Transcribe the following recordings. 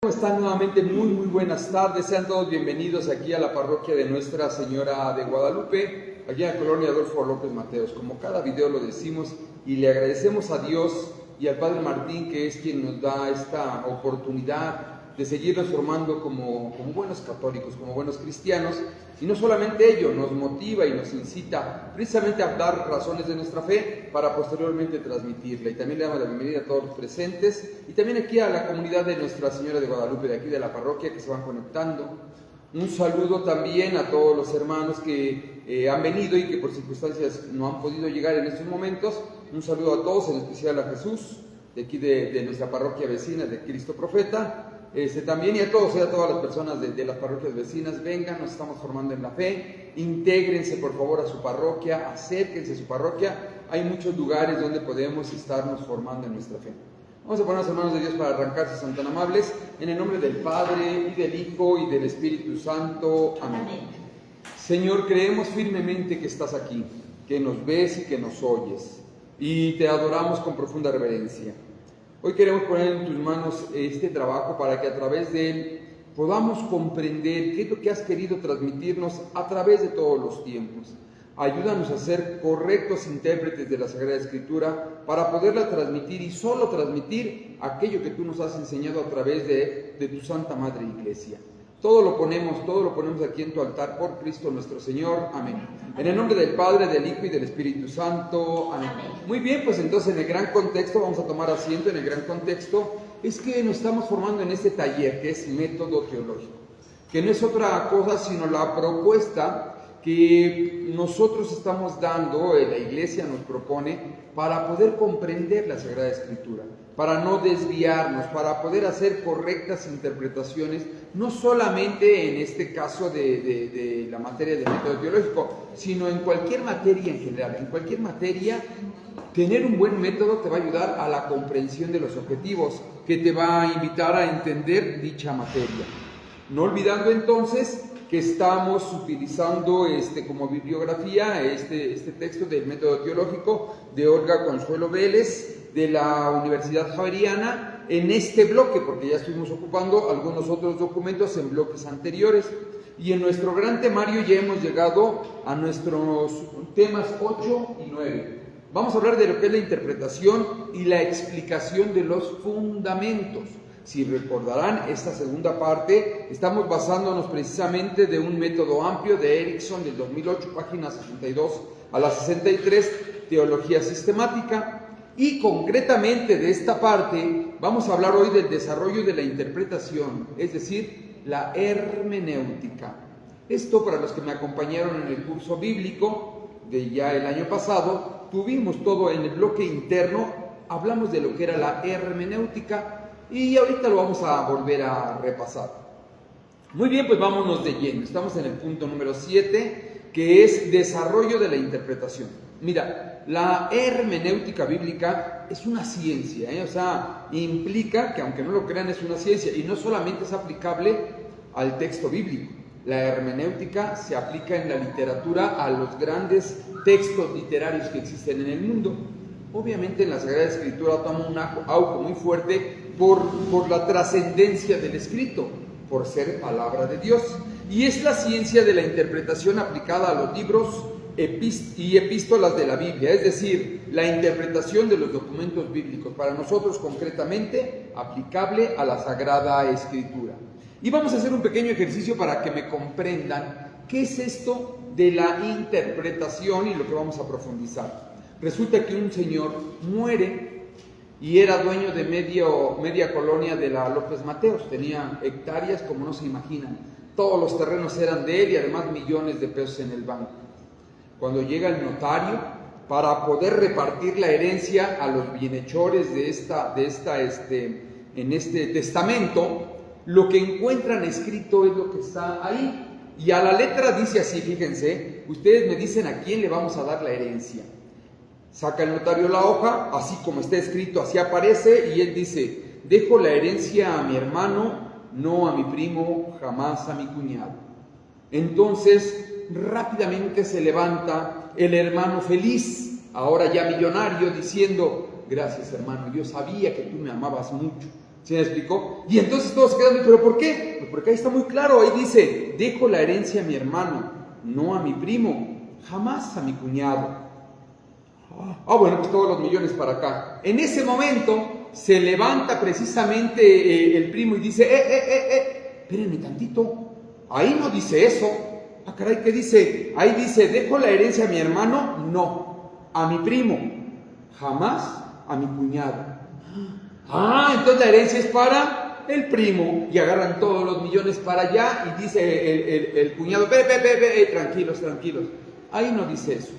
¿Cómo están? Nuevamente muy buenas tardes. Sean todos bienvenidos aquí a la parroquia de Nuestra Señora de Guadalupe, aquí en la colonia Adolfo López Mateos. Como cada video lo decimos, y le agradecemos a Dios y al Padre Martín, que es quien nos da esta oportunidad de seguirnos formando como buenos católicos, como buenos cristianos. Y no solamente ello, nos motiva y nos incita precisamente a dar razones de nuestra fe para posteriormente transmitirla. Y también le damos la bienvenida a todos los presentes y también aquí a la comunidad de Nuestra Señora de Guadalupe, de aquí de la parroquia, que se van conectando. Un saludo también a todos los hermanos que han venido y que por circunstancias no han podido llegar en estos momentos. Un saludo a todos, en especial a Jesús, de aquí de nuestra parroquia vecina de Cristo Profeta. También y a todas las personas de las parroquias vecinas, vengan, nos estamos formando en la fe, intégrense por favor a su parroquia, acérquense a su parroquia, hay muchos lugares donde podemos estarnos formando en nuestra fe. Vamos a ponernos en manos de Dios para arrancar, si son tan amables, en el nombre del Padre, y del Hijo, y del Espíritu Santo. Amén. Señor, creemos firmemente que estás aquí, que nos ves y que nos oyes, y te adoramos con profunda reverencia. Hoy queremos poner en tus manos este trabajo para que a través de él podamos comprender qué es lo que has querido transmitirnos a través de todos los tiempos. Ayúdanos a ser correctos intérpretes de la Sagrada Escritura para poderla transmitir y solo transmitir aquello que tú nos has enseñado a través de tu Santa Madre Iglesia. Todo lo ponemos aquí en tu altar por Cristo nuestro Señor. Amén. En el nombre del Padre, del Hijo y del Espíritu Santo. Amén. Muy bien, pues entonces en el gran contexto, vamos a tomar asiento en el gran contexto, es que nos estamos formando en este taller que es método teológico, que no es otra cosa sino la propuesta que nosotros estamos dando, la Iglesia nos propone, para poder comprender la Sagrada Escritura, para no desviarnos, para poder hacer correctas interpretaciones, no solamente en este caso de la materia del método teológico, sino en cualquier materia en general. En cualquier materia, tener un buen método te va a ayudar a la comprensión de los objetivos, que te va a invitar a entender dicha materia. No olvidando entonces que estamos utilizando como bibliografía este texto del método teológico de Olga Consuelo Vélez de la Universidad Javeriana en este bloque, porque ya estuvimos ocupando algunos otros documentos en bloques anteriores, y en nuestro gran temario ya hemos llegado a nuestros temas 8 y 9. Vamos a hablar de lo que es la interpretación y la explicación de los fundamentos. Si recordarán, esta segunda parte estamos basándonos precisamente de un método amplio de Erickson del 2008, páginas 62 a la 63, Teología Sistemática. Y concretamente de esta parte vamos a hablar hoy del desarrollo de la interpretación, es decir, la hermenéutica. Esto, para los que me acompañaron en el curso bíblico de ya el año pasado, tuvimos todo en el bloque interno, hablamos de lo que era la hermenéutica, y ahorita lo vamos a volver a repasar. Muy bien, pues vámonos de lleno. Estamos en el punto número 7, que es desarrollo de la interpretación. Mira, la hermenéutica bíblica es una ciencia, o sea, implica que, aunque no lo crean, es una ciencia, y no solamente es aplicable al texto bíblico. La hermenéutica se aplica en la literatura a los grandes textos literarios que existen en el mundo. Obviamente en la Sagrada Escritura toma un auge muy fuerte por la trascendencia del escrito, por ser palabra de Dios. Y es la ciencia de la interpretación aplicada a los libros y epístolas de la Biblia, es decir, la interpretación de los documentos bíblicos, para nosotros concretamente aplicable a la Sagrada Escritura. Y vamos a hacer un pequeño ejercicio para que me comprendan qué es esto de la interpretación y lo que vamos a profundizar. Resulta que un señor muere y era dueño de media colonia de la López Mateos, tenía hectáreas como no se imaginan, todos los terrenos eran de él y además millones de pesos en el banco. Cuando llega el notario para poder repartir la herencia a los bienhechores en este testamento, lo que encuentran escrito es lo que está ahí, y a la letra dice así, fíjense, ustedes me dicen a quién le vamos a dar la herencia. Saca el notario la hoja, así como está escrito, así aparece, y él dice: dejo la herencia a mi hermano, no a mi primo, jamás a mi cuñado. Entonces rápidamente se levanta el hermano feliz, ahora ya millonario, diciendo: gracias hermano, yo sabía que tú me amabas mucho, ¿Sí me explicó? Y entonces todos se quedan, ¿pero por qué? Pues porque ahí está muy claro, ahí dice, dejo la herencia a mi hermano, no a mi primo, jamás a mi cuñado. Bueno, pues todos los millones para acá. En ese momento se levanta precisamente el primo y dice, espérenme tantito, ahí no dice eso. Caray, ¿qué dice? Ahí dice, dejo la herencia a mi hermano, no, a mi primo, jamás a mi cuñado. Entonces la herencia es para el primo, y agarran todos los millones para allá, y dice el cuñado, tranquilos, ahí no dice eso.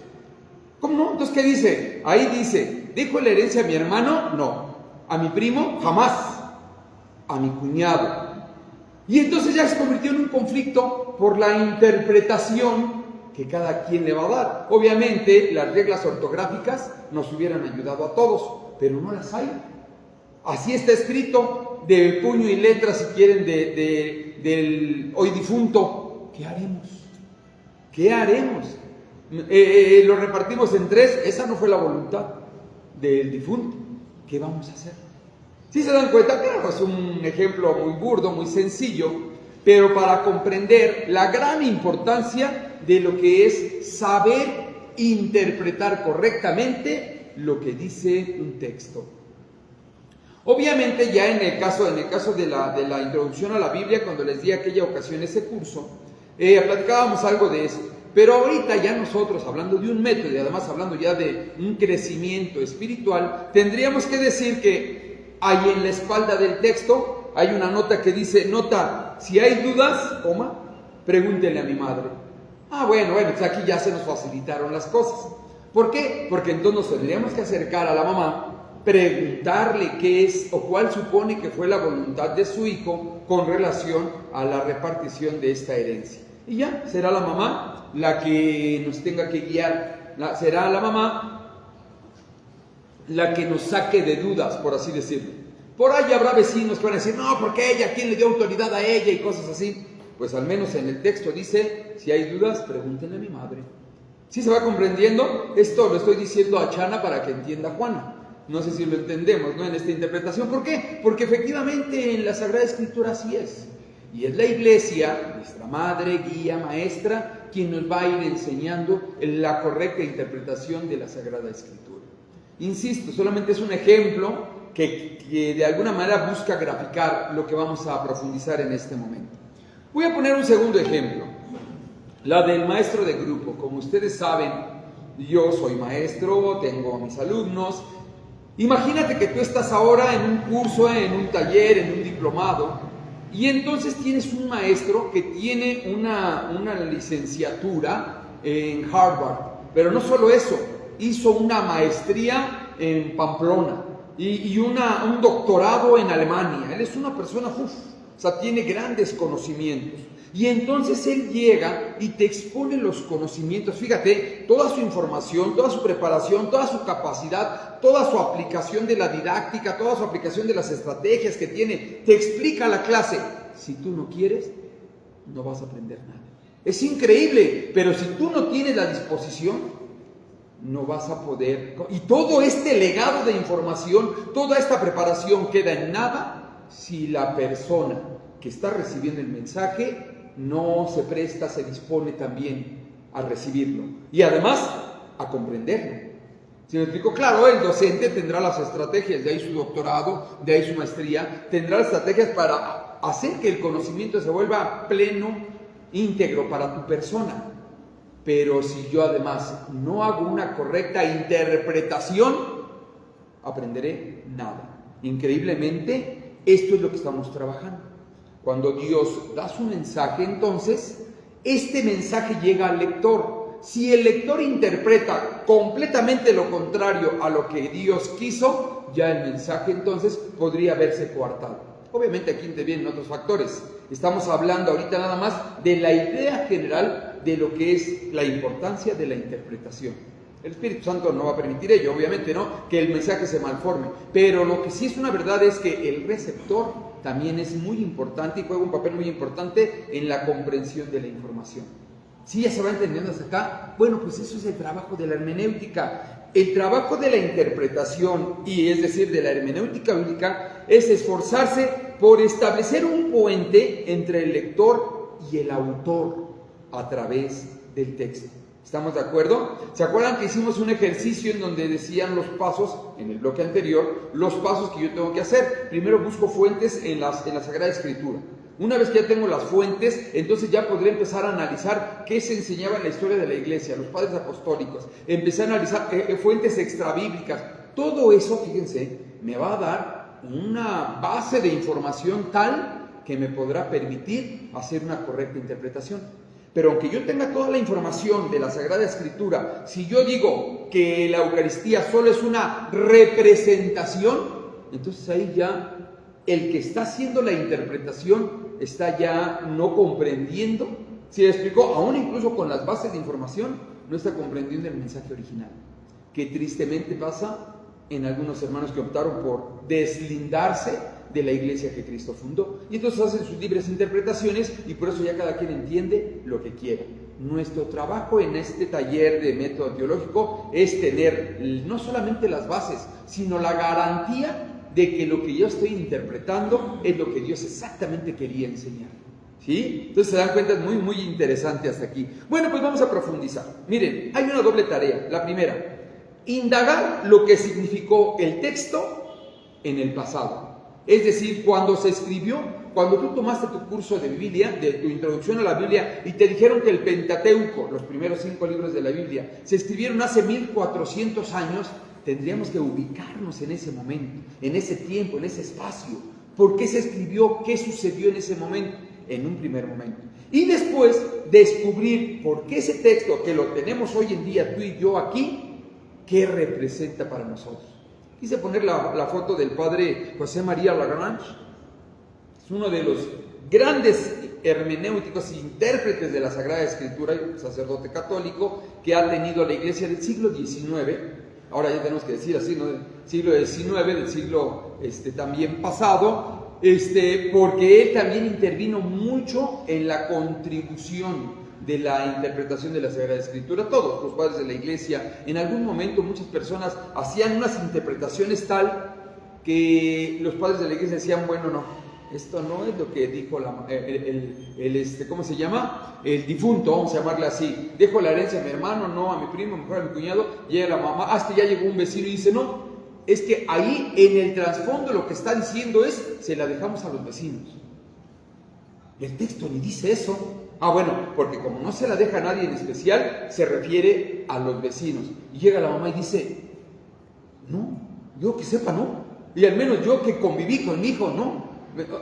¿Cómo no? Entonces, ¿qué dice? Ahí dice, ¿dejo la herencia a mi hermano? No. ¿A mi primo? Jamás. A mi cuñado. Y entonces ya se convirtió en un conflicto por la interpretación que cada quien le va a dar. Obviamente, las reglas ortográficas nos hubieran ayudado a todos, pero no las hay. Así está escrito, de puño y letra, si quieren, del hoy difunto. ¿Qué haremos? ¿Qué haremos? Lo repartimos en 3, esa no fue la voluntad del difunto. ¿Qué vamos a hacer? ¿Sí se dan cuenta? Claro, es un ejemplo muy burdo, muy sencillo, pero para comprender la gran importancia de lo que es saber interpretar correctamente lo que dice un texto. Obviamente ya en el caso de la introducción a la Biblia, cuando les di aquella ocasión ese curso, platicábamos algo de eso. Pero ahorita ya nosotros, hablando de un método y además hablando ya de un crecimiento espiritual, tendríamos que decir que ahí en la espalda del texto hay una nota que dice, nota, si hay dudas, pregúntenle a mi madre. Bueno, pues aquí ya se nos facilitaron las cosas. ¿Por qué? Porque entonces nos tendríamos que acercar a la mamá, preguntarle qué es o cuál supone que fue la voluntad de su hijo con relación a la repartición de esta herencia. Y ya, será la mamá la que nos tenga que guiar, será la mamá la que nos saque de dudas, por así decirlo. Por ahí habrá vecinos que van a decir, no, porque ella, ¿quién le dio autoridad a ella? Y cosas así. Pues al menos en el texto dice, si hay dudas, pregúntenle a mi madre. ¿Sí se va comprendiendo? Esto lo estoy diciendo a Chana para que entienda a Juana. No sé si lo entendemos, ¿no? En esta interpretación. ¿Por qué? Porque efectivamente en la Sagrada Escritura así es. Y es la Iglesia, nuestra madre, guía, maestra, quien nos va a ir enseñando la correcta interpretación de la Sagrada Escritura. Insisto, solamente es un ejemplo que de alguna manera busca graficar lo que vamos a profundizar en este momento. Voy a poner un segundo ejemplo, la del maestro de grupo. Como ustedes saben, yo soy maestro, tengo a mis alumnos. Imagínate que tú estás ahora en un curso, en un taller, en un diplomado, y entonces tienes un maestro que tiene una licenciatura en Harvard, pero no solo eso, hizo una maestría en Pamplona y un doctorado en Alemania. Él es una persona, tiene grandes conocimientos. Y entonces él llega y te expone los conocimientos, fíjate, toda su información, toda su preparación, toda su capacidad, toda su aplicación de la didáctica, toda su aplicación de las estrategias que tiene, te explica la clase. Si tú no quieres, no vas a aprender nada. Es increíble, pero si tú no tienes la disposición, no vas a poder. Y todo este legado de información, toda esta preparación queda en nada si la persona que está recibiendo el mensaje no se presta, se dispone también a recibirlo y además a comprenderlo. ¿Sí me explico? Claro, el docente tendrá las estrategias, de ahí su doctorado, de ahí su maestría, tendrá las estrategias para hacer que el conocimiento se vuelva pleno, íntegro para tu persona. Pero si yo además no hago una correcta interpretación, aprenderé nada. Increíblemente, esto es lo que estamos trabajando. Cuando Dios da su mensaje, entonces, este mensaje llega al lector. Si el lector interpreta completamente lo contrario a lo que Dios quiso, ya el mensaje entonces podría verse coartado. Obviamente aquí intervienen otros factores. Estamos hablando ahorita nada más de la idea general de lo que es la importancia de la interpretación. El Espíritu Santo no va a permitir ello, obviamente, ¿no? Que el mensaje se malforme. Pero lo que sí es una verdad es que el receptor también es muy importante y juega un papel muy importante en la comprensión de la información. ¿Sí ya se va entendiendo hasta acá? Bueno, pues eso es el trabajo de la hermenéutica. El trabajo de la interpretación, y es decir, de la hermenéutica bíblica, es esforzarse por establecer un puente entre el lector y el autor a través del texto. ¿Estamos de acuerdo? ¿Se acuerdan que hicimos un ejercicio en donde decían los pasos, en el bloque anterior, los pasos que yo tengo que hacer? Primero busco fuentes en la Sagrada Escritura. Una vez que ya tengo las fuentes, entonces ya podré empezar a analizar qué se enseñaba en la historia de la iglesia, los padres apostólicos. Empecé a analizar fuentes extrabíblicas. Todo eso, fíjense, me va a dar una base de información tal que me podrá permitir hacer una correcta interpretación. Pero aunque yo tenga toda la información de la Sagrada Escritura, si yo digo que la Eucaristía solo es una representación, entonces ahí ya el que está haciendo la interpretación está ya no comprendiendo. ¿Sí me explicó? Aún incluso con las bases de información, no está comprendiendo el mensaje original. Que tristemente pasa en algunos hermanos que optaron por deslindarse de la iglesia que Cristo fundó. Y entonces hacen sus libres interpretaciones y por eso ya cada quien entiende lo que quiera. Nuestro trabajo en este taller de método teológico es tener no solamente las bases, sino la garantía de que lo que yo estoy interpretando es lo que Dios exactamente quería enseñar. ¿Sí? Entonces se dan cuenta, es muy, muy interesante hasta aquí. Bueno, pues vamos a profundizar. Miren, hay una doble tarea. La primera, indagar lo que significó el texto en el pasado. Es decir, cuando se escribió, cuando tú tomaste tu curso de Biblia, de tu introducción a la Biblia, y te dijeron que el Pentateuco, los primeros 5 libros de la Biblia, se escribieron hace 1400 años, tendríamos que ubicarnos en ese momento, en ese tiempo, en ese espacio. ¿Por qué se escribió? ¿Qué sucedió en ese momento? En un primer momento. Y después descubrir por qué ese texto, que lo tenemos hoy en día tú y yo aquí, ¿qué representa para nosotros? Quise poner la foto del padre José María Lagrange. Es uno de los grandes hermenéuticos e intérpretes de la Sagrada Escritura, y sacerdote católico que ha tenido la iglesia del siglo XIX. Ahora ya tenemos que decir así, ¿no? Del siglo XIX, del siglo también pasado, porque él también intervino mucho en la contribución de la interpretación de la Sagrada Escritura. Todos los padres de la iglesia, en algún momento muchas personas hacían unas interpretaciones tal que los padres de la iglesia decían, bueno, no, esto no es lo que dijo ¿cómo se llama? El difunto, vamos a llamarle así. Dejo la herencia a mi hermano, no a mi primo, mejor a mi cuñado, llega la mamá, hasta ya llegó un vecino y dice, no, es que ahí en el trasfondo lo que está diciendo es, se la dejamos a los vecinos. El texto ni dice eso. Ah, bueno, porque como no se la deja a nadie en especial, se refiere a los vecinos. Y llega la mamá y dice, no, yo que sepa, no. Y al menos yo que conviví con mi hijo, no.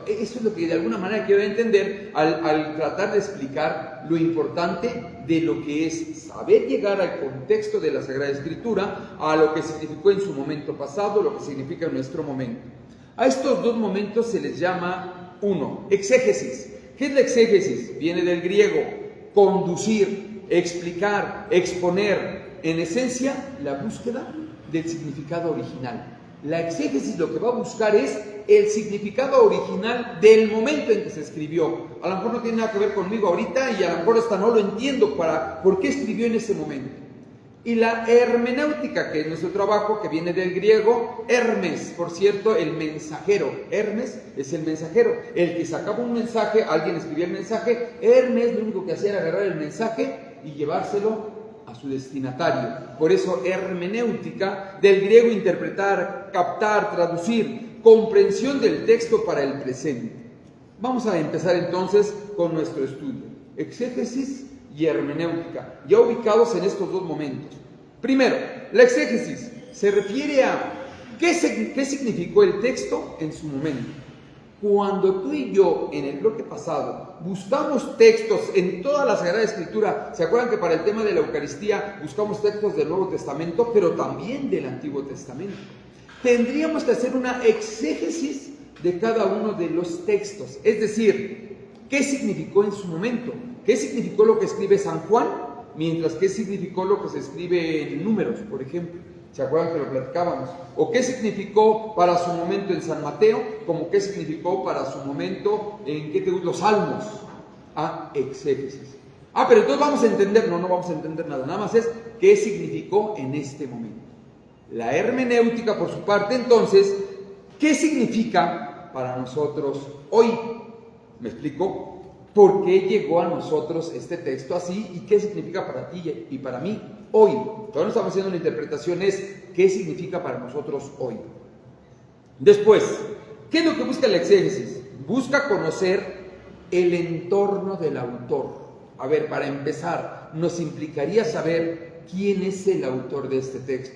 Eso es lo que de alguna manera quiero entender al tratar de explicar lo importante de lo que es saber llegar al contexto de la Sagrada Escritura, a lo que significó en su momento pasado, lo que significa en nuestro momento. A estos dos momentos se les llama, uno, exégesis. ¿Qué es la exégesis? Viene del griego, conducir, explicar, exponer. En esencia, la búsqueda del significado original. La exégesis lo que va a buscar es el significado original del momento en que se escribió. A lo mejor no tiene nada que ver conmigo ahorita y a lo mejor hasta no lo entiendo por qué escribió en ese momento. Y la hermenéutica, que es nuestro trabajo, que viene del griego, Hermes, por cierto, el mensajero. Hermes es el mensajero. El que sacaba un mensaje, alguien escribía el mensaje, Hermes lo único que hacía era agarrar el mensaje y llevárselo a su destinatario. Por eso hermenéutica, del griego interpretar, captar, traducir, comprensión del texto para el presente. Vamos a empezar entonces con nuestro estudio. Exégesis y hermenéutica, ya ubicados en estos dos momentos. Primero, la exégesis se refiere a qué significó el texto en su momento. Cuando tú y yo, en el bloque pasado, buscamos textos en toda la Sagrada Escritura, ¿se acuerdan que para el tema de la Eucaristía buscamos textos del Nuevo Testamento, pero también del Antiguo Testamento? Tendríamos que hacer una exégesis de cada uno de los textos, es decir, ¿qué significó en su momento? ¿Qué significó lo que escribe San Juan? Mientras ¿qué significó lo que se escribe en Números, por ejemplo? ¿Se acuerdan que lo platicábamos? ¿O qué significó para su momento en San Mateo? Como qué significó para su momento en los Salmos. Exégesis. Pero entonces vamos a entender. No vamos a entender nada. Nada más es qué significó en este momento. La hermenéutica, por su parte, entonces, ¿Qué significa para nosotros hoy? ¿Me explico? ¿Por qué llegó a nosotros este texto así y qué significa para ti y para mí hoy? Todavía no estamos haciendo una interpretación, es ¿qué significa para nosotros hoy? Después, ¿qué es lo que busca el exégesis? Busca conocer el entorno del autor. A ver, para empezar, nos implicaría saber quién es el autor de este texto.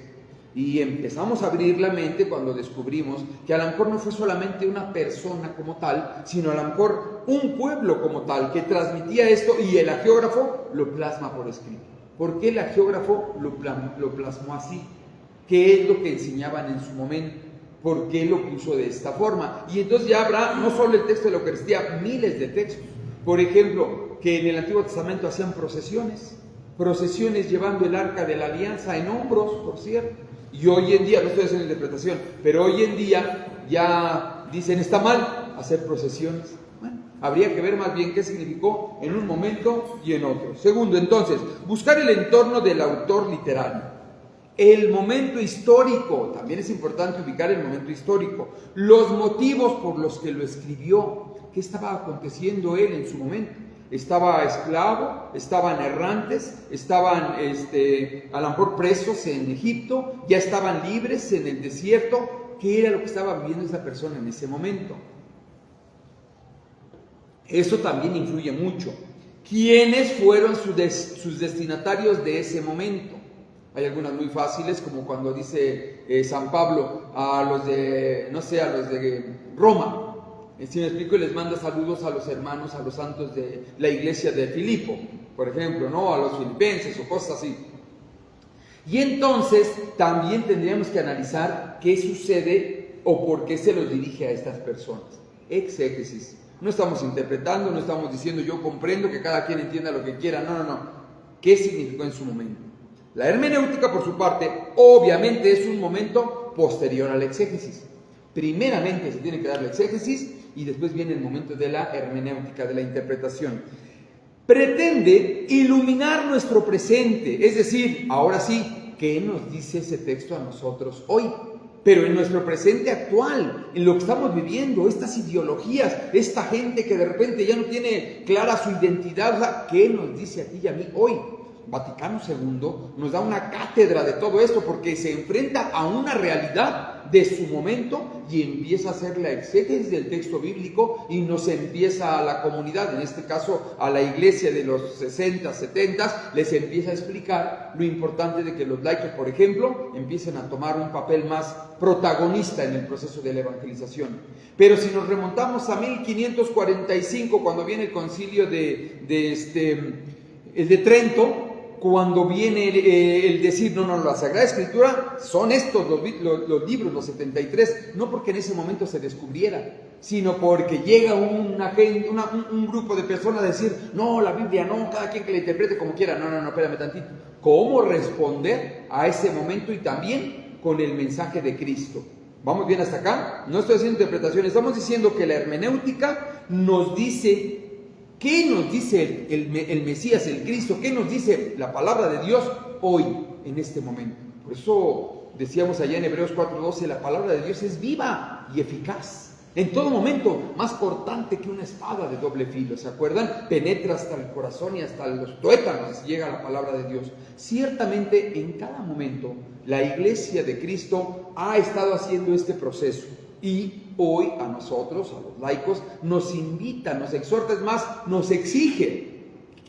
Y empezamos a abrir la mente cuando descubrimos que a lo mejor no fue solamente una persona como tal, sino a lo mejor un pueblo como tal que transmitía esto y el agiógrafo lo plasma por escrito. ¿Por qué el agiógrafo lo plasmó así? ¿Qué es lo que enseñaban en su momento? ¿Por qué lo puso de esta forma? Y entonces ya habrá no solo el texto de la Eucaristía, miles de textos. Por ejemplo, que en el Antiguo Testamento hacían procesiones llevando el arca de la alianza en hombros, por cierto. Y hoy en día, no estoy haciendo interpretación, pero hoy en día ya dicen, está mal hacer procesiones. Bueno, habría que ver más bien qué significó en un momento y en otro. Segundo, entonces, buscar el entorno del autor literario. El momento histórico, también es importante ubicar el momento histórico. Los motivos por los que lo escribió. ¿Qué estaba aconteciendo él en su momento? Estaba esclavo, estaban errantes, estaban a lo mejor presos en Egipto, ya estaban libres en el desierto. ¿Qué era lo que estaba viviendo esa persona en ese momento? Eso también influye mucho. ¿Quiénes fueron sus destinatarios de ese momento? Hay algunas muy fáciles, como cuando dice San Pablo a los de Roma. Si me explico, les manda saludos a los hermanos, a los santos de la iglesia de Filipo, por ejemplo, ¿no? A los filipenses o cosas así. Y entonces también tendríamos que analizar qué sucede o por qué se los dirige a estas personas. Exégesis. No estamos interpretando, no estamos diciendo yo comprendo que cada quien entienda lo que quiera, no. ¿Qué significó en su momento? La hermenéutica, por su parte, obviamente es un momento posterior al exégesis. Primeramente se tiene que dar la exégesis y después viene el momento de la hermenéutica, de la interpretación. Pretende iluminar nuestro presente, es decir, ahora sí, ¿qué nos dice ese texto a nosotros hoy? Pero en nuestro presente actual, en lo que estamos viviendo, estas ideologías, esta gente que de repente ya no tiene clara su identidad, o sea, ¿qué nos dice a ti y a mí hoy? Vaticano II nos da una cátedra de todo esto porque se enfrenta a una realidad de su momento y empieza a hacer la exégesis del texto bíblico y nos empieza a la comunidad, en este caso a la iglesia de los 60, 70, les empieza a explicar lo importante de que los laicos, por ejemplo, empiecen a tomar un papel más protagonista en el proceso de la evangelización. Pero si nos remontamos a 1545, cuando viene el concilio el de Trento, cuando viene el decir, no, la Sagrada Escritura son estos los libros, los 73, no porque en ese momento se descubriera, sino porque llega un grupo de personas a decir, no, la Biblia no, cada quien que la interprete como quiera, no, espérame tantito. ¿Cómo responder a ese momento y también con el mensaje de Cristo? ¿Vamos bien hasta acá? No estoy haciendo interpretación, estamos diciendo que la hermenéutica nos dice ¿qué nos dice el Mesías, el Cristo? ¿Qué nos dice la palabra de Dios hoy, en este momento? Por eso decíamos allá en Hebreos 4:12, la palabra de Dios es viva y eficaz. En todo momento, más cortante que una espada de doble filo, ¿se acuerdan? Penetra hasta el corazón y hasta los tuétanos llega la palabra de Dios. Ciertamente, en cada momento, la iglesia de Cristo ha estado haciendo este proceso. Y hoy a nosotros, a los laicos, nos invita, nos exhorta, es más, nos exige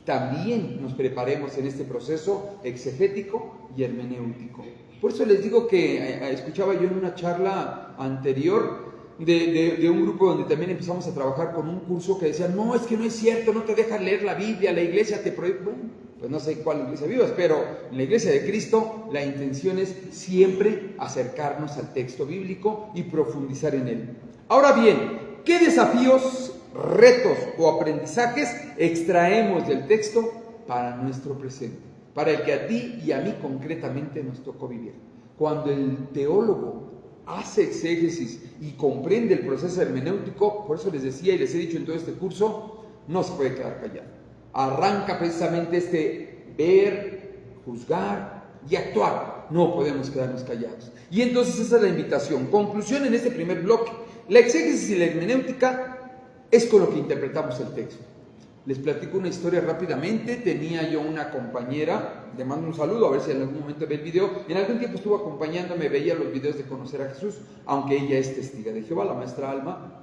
también nos preparemos en este proceso exegético y hermenéutico. Por eso les digo que escuchaba yo en una charla anterior de un grupo donde también empezamos a trabajar con un curso que decía, no, es que no es cierto, no te dejan leer la Biblia, la iglesia te prohíbe. Bueno, pues no sé cuál iglesia vivas, pero en la iglesia de Cristo la intención es siempre acercarnos al texto bíblico y profundizar en él. Ahora bien, ¿qué desafíos, retos o aprendizajes extraemos del texto para nuestro presente? Para el que a ti y a mí concretamente nos tocó vivir. Cuando el teólogo hace exégesis y comprende el proceso hermenéutico, por eso les decía y les he dicho en todo este curso, no se puede quedar callado. Arranca precisamente ver, juzgar y actuar. no podemos quedarnos callados. Y entonces esa es la invitación. Conclusión en este primer bloque. La exégesis y la hermenéutica es con lo que interpretamos el texto. Les platico una historia rápidamente. Tenía yo una compañera, le mando un saludo, a ver si en algún momento ve el video. En algún tiempo estuvo acompañándome, veía los videos de Conocer a Jesús, aunque ella es testiga de Jehová, la maestra Alma.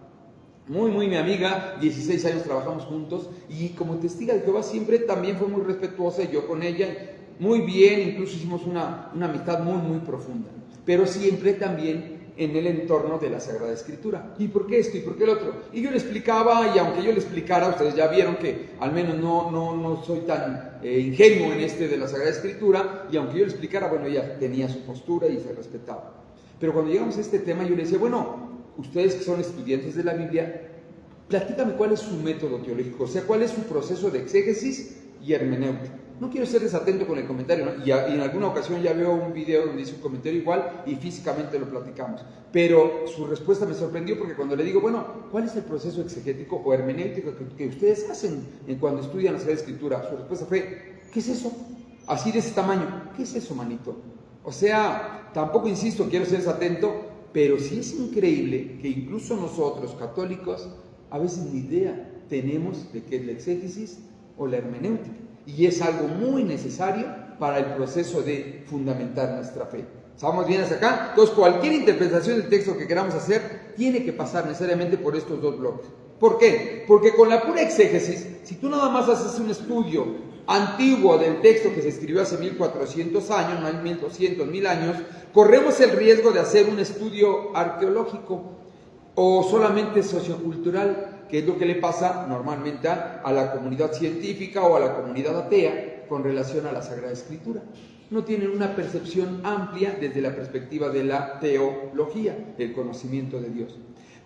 Muy mi amiga, 16 años trabajamos juntos, y como testiga de Jehová siempre también fue muy respetuosa, y yo con ella muy bien, incluso hicimos una amistad muy profunda, pero siempre también en el entorno de la Sagrada Escritura. ¿Y por qué esto? ¿Y por qué el otro? Y yo le explicaba, y aunque yo le explicara, ustedes ya vieron que al menos no soy tan ingenuo en de la Sagrada Escritura, y aunque yo le explicara, bueno, ella tenía su postura y se respetaba. Pero cuando llegamos a este tema, yo le decía, bueno, ustedes que son estudiantes de la Biblia, platícame cuál es su método teológico, o sea, cuál es su proceso de exégesis y hermenéutica. No quiero ser desatento con el comentario, ¿no? Y en alguna ocasión ya veo un video donde dice un comentario igual y físicamente lo platicamos. Pero su respuesta me sorprendió porque cuando le digo, bueno, ¿cuál es el proceso exegético o hermenéutico que ustedes hacen cuando estudian la Sagrada Escritura? Su respuesta fue, ¿qué es eso? Así de ese tamaño. ¿Qué es eso, manito? O sea, tampoco insisto, quiero ser desatento, pero sí es increíble que incluso nosotros, católicos, a veces ni idea tenemos de qué es la exégesis o la hermenéutica. Y es algo muy necesario para el proceso de fundamentar nuestra fe. ¿Estamos bien hasta acá? Entonces, cualquier interpretación del texto que queramos hacer tiene que pasar necesariamente por estos dos bloques. ¿Por qué? Porque con la pura exégesis, si tú nada más haces un estudio antiguo del texto que se escribió hace 1400 años, 1200, 1000 años, corremos el riesgo de hacer un estudio arqueológico o solamente sociocultural, que es lo que le pasa normalmente a la comunidad científica o a la comunidad atea con relación a la Sagrada Escritura. No tienen una percepción amplia desde la perspectiva de la teología, del conocimiento de Dios.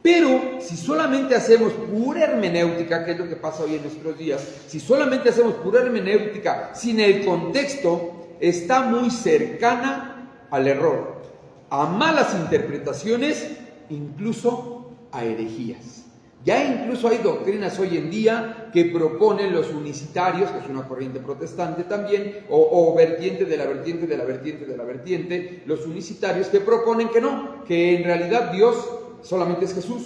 Pero si solamente hacemos pura hermenéutica, que es lo que pasa hoy en nuestros días, si solamente hacemos pura hermenéutica sin el contexto, está muy cercana al error, a malas interpretaciones, incluso a herejías. Ya incluso hay doctrinas hoy en día que proponen los unicitarios, que es una corriente protestante también, o vertiente de la vertiente de la vertiente de la vertiente, los unicitarios que proponen que no, que en realidad Dios solamente es Jesús.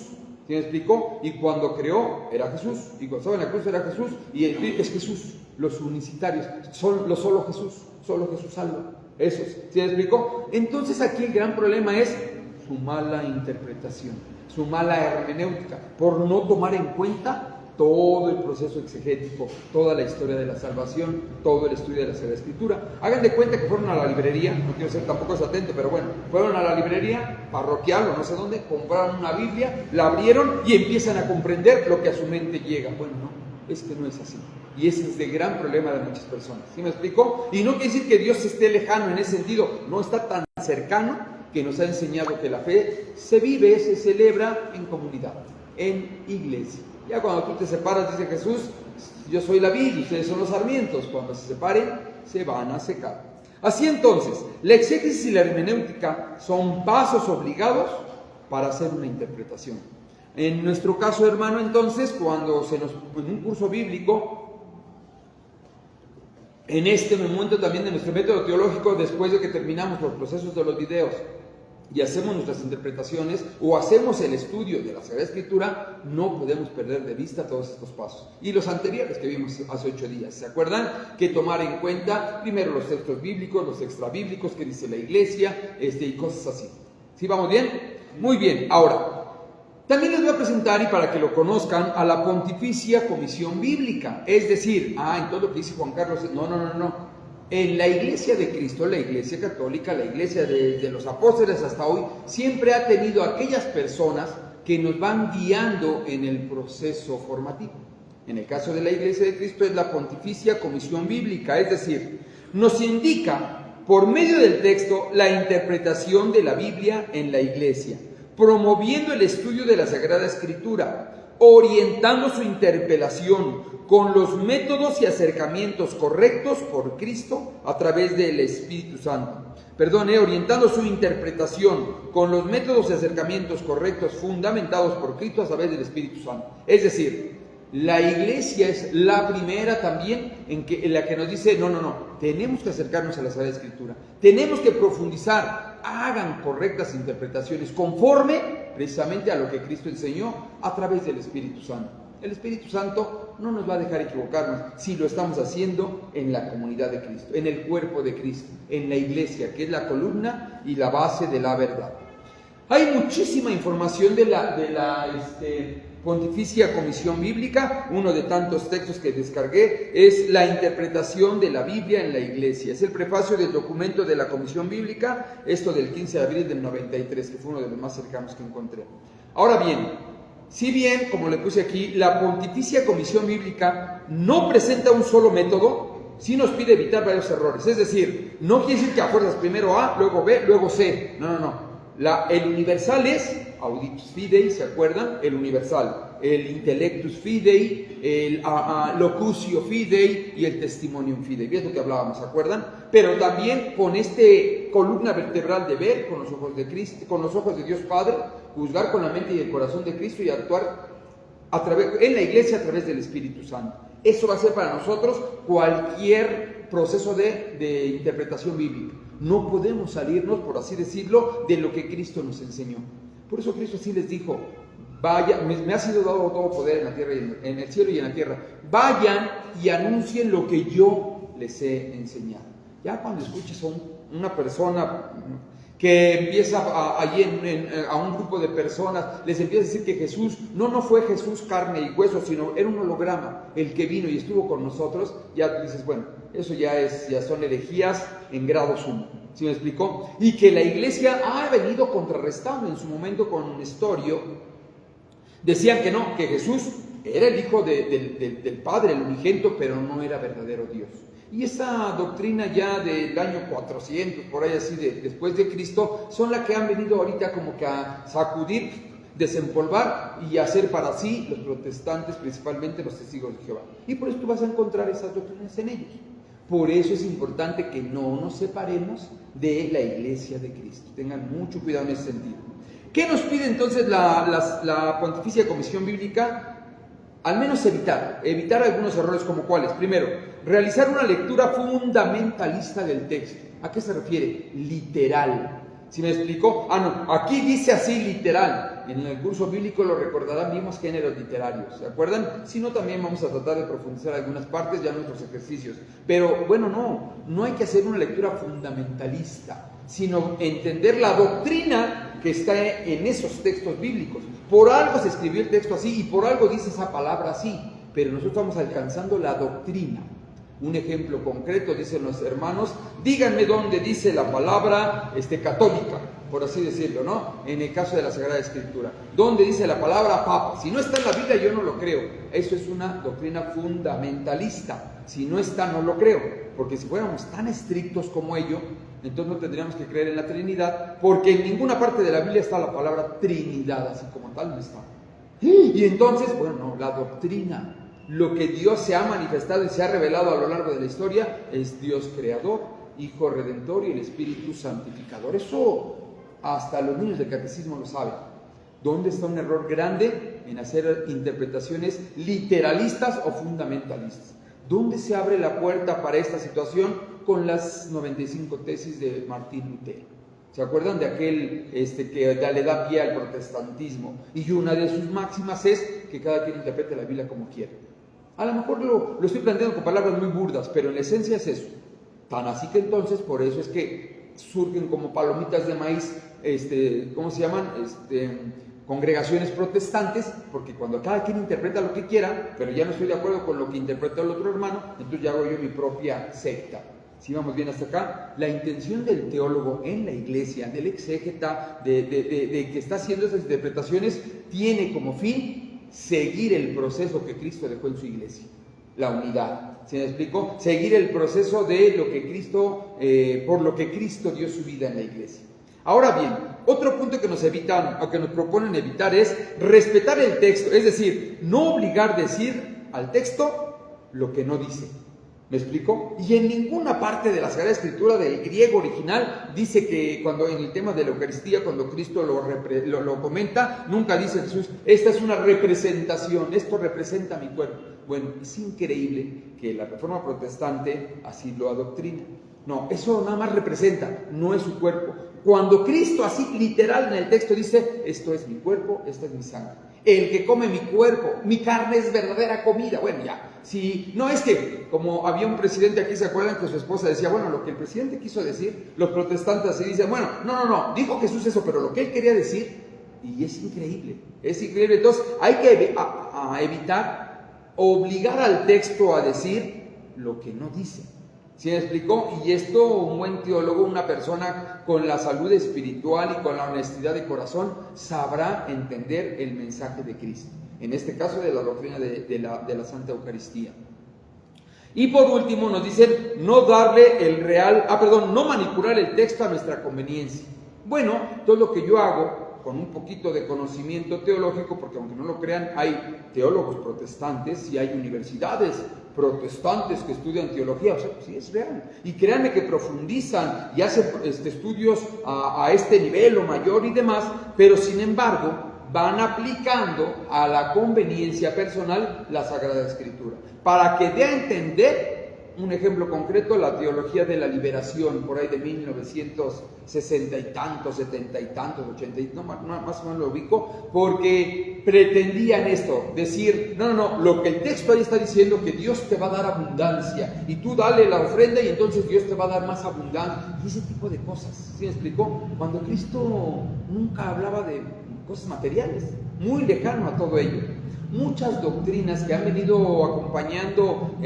¿Sí me explicó? Y cuando creó era Jesús, y cuando estaba en la cruz era Jesús, y el Espíritu es Jesús. Los unicitarios, solo Jesús salva. Esos, ¿sí me explicó? Entonces aquí el gran problema es su mala interpretación, su mala hermenéutica, por no tomar en cuenta todo el proceso exegético, toda la historia de la salvación, todo el estudio de la Sagrada Escritura. Hagan de cuenta que fueron a la librería, no quiero ser tampoco desatento, pero bueno, fueron a la librería parroquial o no sé dónde, compraron una Biblia, la abrieron y empiezan a comprender lo que a su mente llega. Bueno, no, es que no es así. Y ese es el gran problema de muchas personas. ¿Sí me explico? Y no quiere decir que Dios esté lejano en ese sentido, no está tan cercano, que nos ha enseñado que la fe se vive, se celebra en comunidad, en iglesia. Ya cuando tú te separas, dice Jesús, yo soy la vid, ustedes son los sarmientos. Cuando se separen, se van a secar. Así entonces, la exégesis y la hermenéutica son pasos obligados para hacer una interpretación. En nuestro caso, hermano, entonces, cuando en un curso bíblico, en este momento también de nuestro método teológico, después de que terminamos los procesos de los videos y hacemos nuestras interpretaciones o hacemos el estudio de la Sagrada Escritura, no podemos perder de vista todos estos pasos. Y los anteriores que vimos hace 8 días, ¿se acuerdan? Que tomar en cuenta primero los textos bíblicos, los extrabíblicos que dice la Iglesia, y cosas así. ¿Sí vamos bien? Muy bien. Ahora, también les voy a presentar, y para que lo conozcan, a la Pontificia Comisión Bíblica. Es decir, en todo lo que dice Juan Carlos, no. En la Iglesia de Cristo, la Iglesia Católica, la Iglesia de los Apóstoles hasta hoy, siempre ha tenido aquellas personas que nos van guiando en el proceso formativo. En el caso de la Iglesia de Cristo es la Pontificia Comisión Bíblica, es decir, nos indica por medio del texto la interpretación de la Biblia en la Iglesia, promoviendo el estudio de la Sagrada Escritura, orientando su interpelación con los métodos y acercamientos correctos por Cristo a través del Espíritu Santo. Orientando su interpretación con los métodos y acercamientos correctos fundamentados por Cristo a través del Espíritu Santo. Es decir, La iglesia es la primera también en la que nos dice, no, tenemos que acercarnos a la Sagrada Escritura, tenemos que profundizar, hagan correctas interpretaciones conforme precisamente a lo que Cristo enseñó a través del Espíritu Santo. El Espíritu Santo no nos va a dejar equivocarnos si lo estamos haciendo en la comunidad de Cristo, en el cuerpo de Cristo, en la iglesia, que es la columna y la base de la verdad. Hay muchísima información de la Pontificia Comisión Bíblica. Uno de tantos textos que descargué es la interpretación de la Biblia en la iglesia. Es el prefacio del documento de la Comisión Bíblica, esto del 15 de abril del 93, que fue uno de los más cercanos que encontré. Ahora bien, si bien, como le puse aquí, la Pontificia Comisión Bíblica no presenta un solo método, sí nos pide evitar varios errores. Es decir, no quiere decir que a fuerzas primero A, luego B, luego C. No. El universal es auditus fidei, ¿se acuerdan? El universal, el intellectus fidei, el locutio fidei y el testimonium fidei. ¿Ves lo que hablábamos, se acuerdan? Pero también con columna vertebral de ver con los ojos de Cristo, con los ojos de Dios Padre, juzgar con la mente y el corazón de Cristo y actuar en la iglesia a través del Espíritu Santo. Eso va a ser para nosotros cualquier proceso de interpretación bíblica. No podemos salirnos, por así decirlo, de lo que Cristo nos enseñó. Por eso Cristo así les dijo, me ha sido dado todo poder en la tierra, en el cielo y en la tierra. Vayan y anuncien lo que yo les he enseñado. Ya cuando escuches a una persona que empieza a un grupo de personas, les empieza a decir que Jesús, no fue Jesús carne y hueso, sino era un holograma, el que vino y estuvo con nosotros, ya dices, bueno, eso ya son herejías en grado sumo, ¿sí me explicó? Y que la iglesia ha venido contrarrestando en su momento con Nestorio, decían que no, que Jesús era el hijo del Padre, el unigénito, pero no era verdadero Dios. Y esa doctrina ya del año 400, por ahí así, después de Cristo, son las que han venido ahorita como que a sacudir, desempolvar y hacer para sí los protestantes, principalmente los testigos de Jehová. Y por eso tú vas a encontrar esas doctrinas en ellos. Por eso es importante que no nos separemos de la iglesia de Cristo. Tengan mucho cuidado en ese sentido. ¿Qué nos pide entonces la Pontificia Comisión Bíblica? Al menos evitar algunos errores como cuáles. Primero, realizar una lectura fundamentalista del texto. ¿A qué se refiere? Literal. ¿Sí me explicó? No, aquí dice así literal. En el curso bíblico lo recordarán, vimos géneros literarios, ¿se acuerdan? Si no, también vamos a tratar de profundizar algunas partes ya en nuestros ejercicios. Pero bueno, no hay que hacer una lectura fundamentalista, sino entender la doctrina que está en esos textos bíblicos. Por algo se escribió el texto así y por algo dice esa palabra así, pero nosotros estamos alcanzando la doctrina. Un ejemplo concreto, dicen los hermanos, díganme dónde dice la palabra católica, por así decirlo, ¿no? En el caso de la Sagrada Escritura. ¿Dónde dice la palabra papa? Si no está en la Biblia, yo no lo creo. Eso es una doctrina fundamentalista. Si no está, no lo creo. Porque si fuéramos tan estrictos como ello, entonces no tendríamos que creer en la Trinidad, porque en ninguna parte de la Biblia está la palabra Trinidad, así como tal no está. Y entonces, bueno, la doctrina, lo que Dios se ha manifestado y se ha revelado a lo largo de la historia, es Dios creador, Hijo redentor y el Espíritu santificador. Eso hasta los niños del catecismo lo saben. ¿Dónde está un error grande en hacer interpretaciones literalistas o fundamentalistas? ¿Dónde se abre la puerta para esta situación? Con las 95 tesis de Martín Lutero. ¿Se acuerdan de aquel que le da pie al protestantismo? Y una de sus máximas es que cada quien interprete la Biblia como quiera. A lo mejor lo estoy planteando con palabras muy burdas, pero en la esencia es eso. Tan así que entonces, por eso es que surgen como palomitas de maíz, ¿cómo se llaman? Congregaciones protestantes, porque cuando cada quien interpreta lo que quiera, pero ya no estoy de acuerdo con lo que interpretó el otro hermano, entonces ya hago yo mi propia secta. Si vamos bien hasta acá, la intención del teólogo en la iglesia, del exégeta, de que está haciendo esas interpretaciones, tiene como fin seguir el proceso que Cristo dejó en su iglesia, la unidad. ¿Se me explicó? Seguir el proceso de lo que Cristo, por lo que Cristo dio su vida en la iglesia. Ahora bien, otro punto que nos proponen evitar es respetar el texto, es decir, no obligar a decir al texto lo que no dice. ¿Me explico? Y en ninguna parte de la Sagrada Escritura del griego original dice que cuando en el tema de la Eucaristía, cuando Cristo lo comenta, nunca dice Jesús, esta es una representación, esto representa mi cuerpo. Bueno, es increíble que la Reforma Protestante así lo adoctrina. No, eso nada más representa, no es su cuerpo. Cuando Cristo así literal en el texto dice, esto es mi cuerpo, esta es mi sangre. El que come mi cuerpo, mi carne es verdadera comida. Bueno, ya, si no es que, como había un presidente aquí, ¿se acuerdan que su esposa decía, bueno, lo que el presidente quiso decir, los protestantes así dicen, bueno, no, dijo Jesús eso, pero lo que él quería decir, y es increíble. Entonces hay que evitar obligar al texto a decir lo que no dice. ¿Sí me explicó? Y esto un buen teólogo, una persona con la salud espiritual y con la honestidad de corazón, sabrá entender el mensaje de Cristo. En este caso de la doctrina de la Santa Eucaristía. Y por último nos dicen no no manipular el texto a nuestra conveniencia. Bueno, todo lo que yo hago con un poquito de conocimiento teológico, porque aunque no lo crean, hay teólogos protestantes y hay universidades protestantes que estudian teología, o sea, pues sí es real. Y créanme que profundizan y hacen estudios a este nivel o mayor y demás, pero sin embargo van aplicando a la conveniencia personal la Sagrada Escritura, para que dé a entender. Un ejemplo concreto, la teología de la liberación, por ahí de 1960 y tantos, 70 y tantos, 80 y más o menos lo ubico, porque pretendían esto, decir, no, lo que el texto ahí está diciendo, que Dios te va a dar abundancia, y tú dale la ofrenda y entonces Dios te va a dar más abundancia, y ese tipo de cosas, ¿sí me explicó? Cuando Cristo nunca hablaba de cosas materiales, muy lejano a todo ello. Muchas doctrinas que han venido acompañando,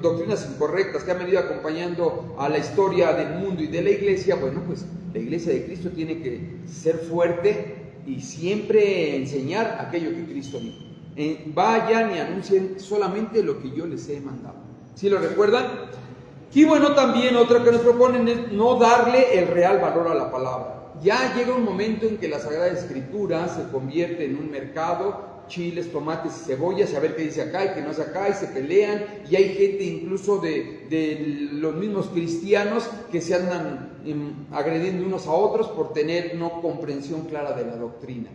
doctrinas incorrectas que han venido acompañando a la historia del mundo y de la iglesia, bueno, pues la iglesia de Cristo tiene que ser fuerte y siempre enseñar aquello que Cristo dijo. Vayan y anuncien solamente lo que yo les he mandado. ¿Sí lo recuerdan? Y bueno, también otra que nos proponen es no darle el real valor a la palabra. Ya llega un momento en que la Sagrada Escritura se convierte en un mercado, chiles, tomates y cebollas, a ver qué dice acá y qué no dice acá, y se pelean, y hay gente incluso de los mismos cristianos que se andan agrediendo unos a otros por tener no comprensión clara de la doctrina.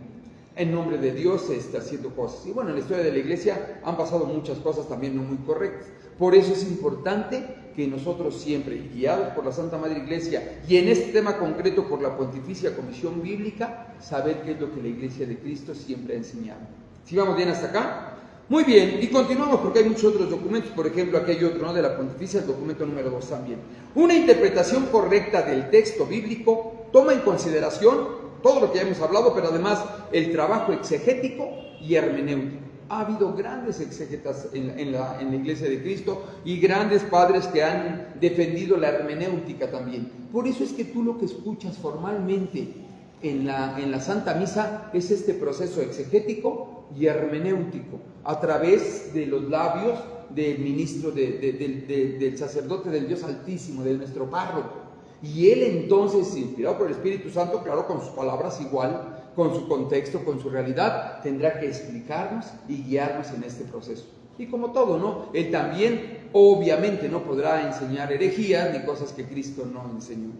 En nombre de Dios se está haciendo cosas. Y bueno, en la historia de la iglesia han pasado muchas cosas también no muy correctas. Por eso es importante que nosotros siempre, guiados por la Santa Madre Iglesia, y en este tema concreto por la Pontificia Comisión Bíblica, saber qué es lo que la Iglesia de Cristo siempre ha enseñado. ¿Sí vamos bien hasta acá? Muy bien, y continuamos porque hay muchos otros documentos, por ejemplo, aquí hay otro, ¿no?, de la Pontificia, el documento número 2 también. Una interpretación correcta del texto bíblico toma en consideración todo lo que ya hemos hablado, pero además el trabajo exegético y hermenéutico. Ha habido grandes exegetas en la Iglesia de Cristo y grandes padres que han defendido la hermenéutica también. Por eso es que tú lo que escuchas formalmente en la Santa Misa es este proceso exegético y hermenéutico a través de los labios del ministro, del sacerdote del Dios Altísimo, de nuestro párroco. Y él entonces, inspirado por el Espíritu Santo, claro, con sus palabras igual, con su contexto, con su realidad, tendrá que explicarnos y guiarnos en este proceso. Y como todo, ¿no?, él también obviamente no podrá enseñar herejías ni cosas que Cristo no enseñó.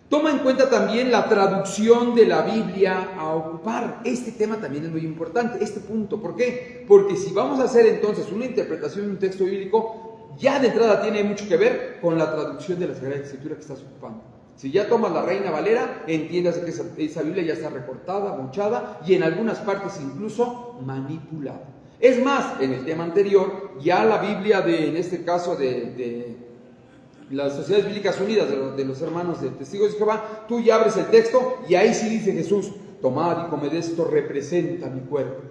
Toma en cuenta también la traducción de la Biblia a ocupar. Este tema también es muy importante, este punto. ¿Por qué? Porque si vamos a hacer entonces una interpretación de un texto bíblico, ya de entrada tiene mucho que ver con la traducción de la Sagrada Escritura que estás ocupando. Si ya tomas la Reina Valera, entiendas que esa Biblia ya está recortada, mochada y en algunas partes incluso manipulada. Es más, en el tema anterior, ya la Biblia en este caso de las Sociedades Bíblicas Unidas, de los hermanos de Testigos de Jehová, tú ya abres el texto y ahí sí dice Jesús, tomad y comed esto, representa mi cuerpo.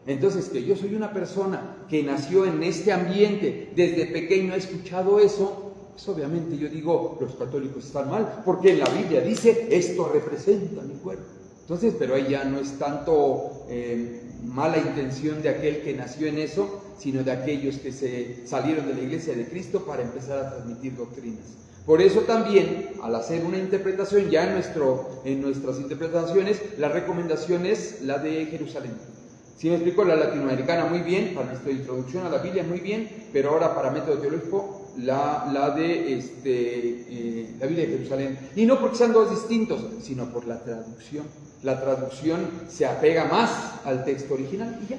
Entonces, que yo soy una persona que nació en este ambiente, desde pequeño he escuchado eso, pues obviamente yo digo, los católicos están mal, porque en la Biblia dice, esto representa mi cuerpo. Entonces, pero ahí ya no es tanto mala intención de aquel que nació en eso, sino de aquellos que se salieron de la Iglesia de Cristo para empezar a transmitir doctrinas. Por eso también, al hacer una interpretación, ya en nuestras interpretaciones, la recomendación es la de Jerusalén. Si me explico, la latinoamericana muy bien, para nuestra introducción a la Biblia muy bien, pero ahora para método teológico la de la Biblia de Jerusalén. Y no porque sean dos distintos, sino por la traducción. La traducción se apega más al texto original y ya.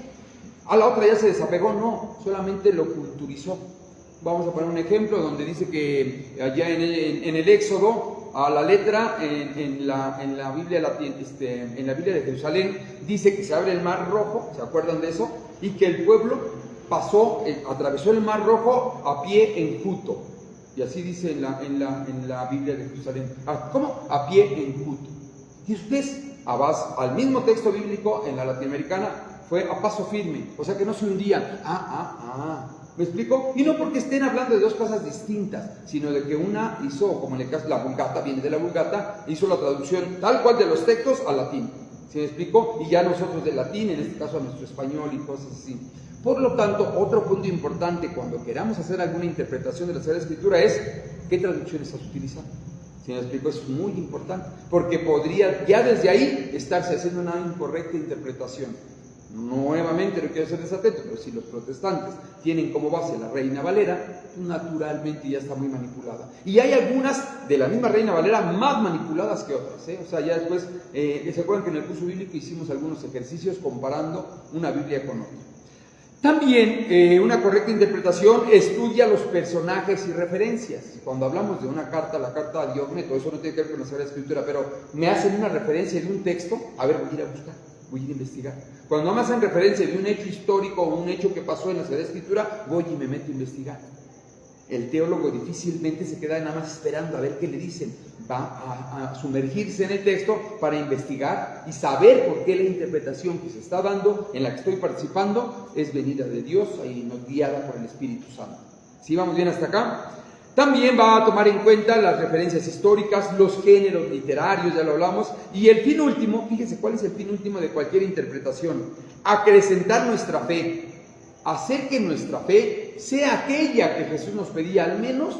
A la otra ya se desapegó, no, solamente lo culturizó. Vamos a poner un ejemplo donde dice que allá en el Éxodo, a la letra, en la Biblia en la Biblia de Jerusalén, dice que se abre el Mar Rojo, ¿se acuerdan de eso? Y que el pueblo atravesó el Mar Rojo a pie enjuto. Y así dice en la Biblia de Jerusalén. ¿Cómo? A pie enjuto. Y ustedes, al mismo texto bíblico en la latinoamericana, fue a paso firme, o sea que no se hundía. ¿Me explico? Y no porque estén hablando de dos cosas distintas, sino de que una hizo, como en el caso de la Vulgata, viene de la Vulgata, hizo la traducción tal cual de los textos al latín. ¿Sí me explico? Y ya nosotros del latín, en este caso a nuestro español y cosas así. Por lo tanto, otro punto importante cuando queramos hacer alguna interpretación de la Sagrada Escritura es ¿qué traducción estás utilizando? ¿Sí me explico? Es muy importante, porque podría ya desde ahí estarse haciendo una incorrecta interpretación. Nuevamente, no quiero ser desatento, pero si los protestantes tienen como base la Reina Valera, naturalmente ya está muy manipulada. Y hay algunas de la misma Reina Valera más manipuladas que otras, ¿eh? O sea, ya después, ¿se acuerdan que en el curso bíblico hicimos algunos ejercicios comparando una Biblia con otra? También una correcta interpretación estudia los personajes y referencias. Cuando hablamos de una carta, la carta a Diogneto, eso no tiene que ver con la Sagrada Escritura, pero me hacen una referencia de un texto, a ver, voy a ir a buscar, voy a ir a investigar. Cuando me hacen referencia de un hecho histórico o un hecho que pasó en la Sagrada Escritura, voy y me meto a investigar. El teólogo difícilmente se queda nada más esperando a ver qué le dicen. Va a sumergirse en el texto para investigar y saber por qué la interpretación que se está dando, en la que estoy participando, es venida de Dios y no guiada por el Espíritu Santo. ¿Sí vamos bien hasta acá? También va a tomar en cuenta las referencias históricas, los géneros literarios, ya lo hablamos, y el fin último, fíjense cuál es el fin último de cualquier interpretación: acrecentar nuestra fe, hacer que nuestra fe sea aquella que Jesús nos pedía, al menos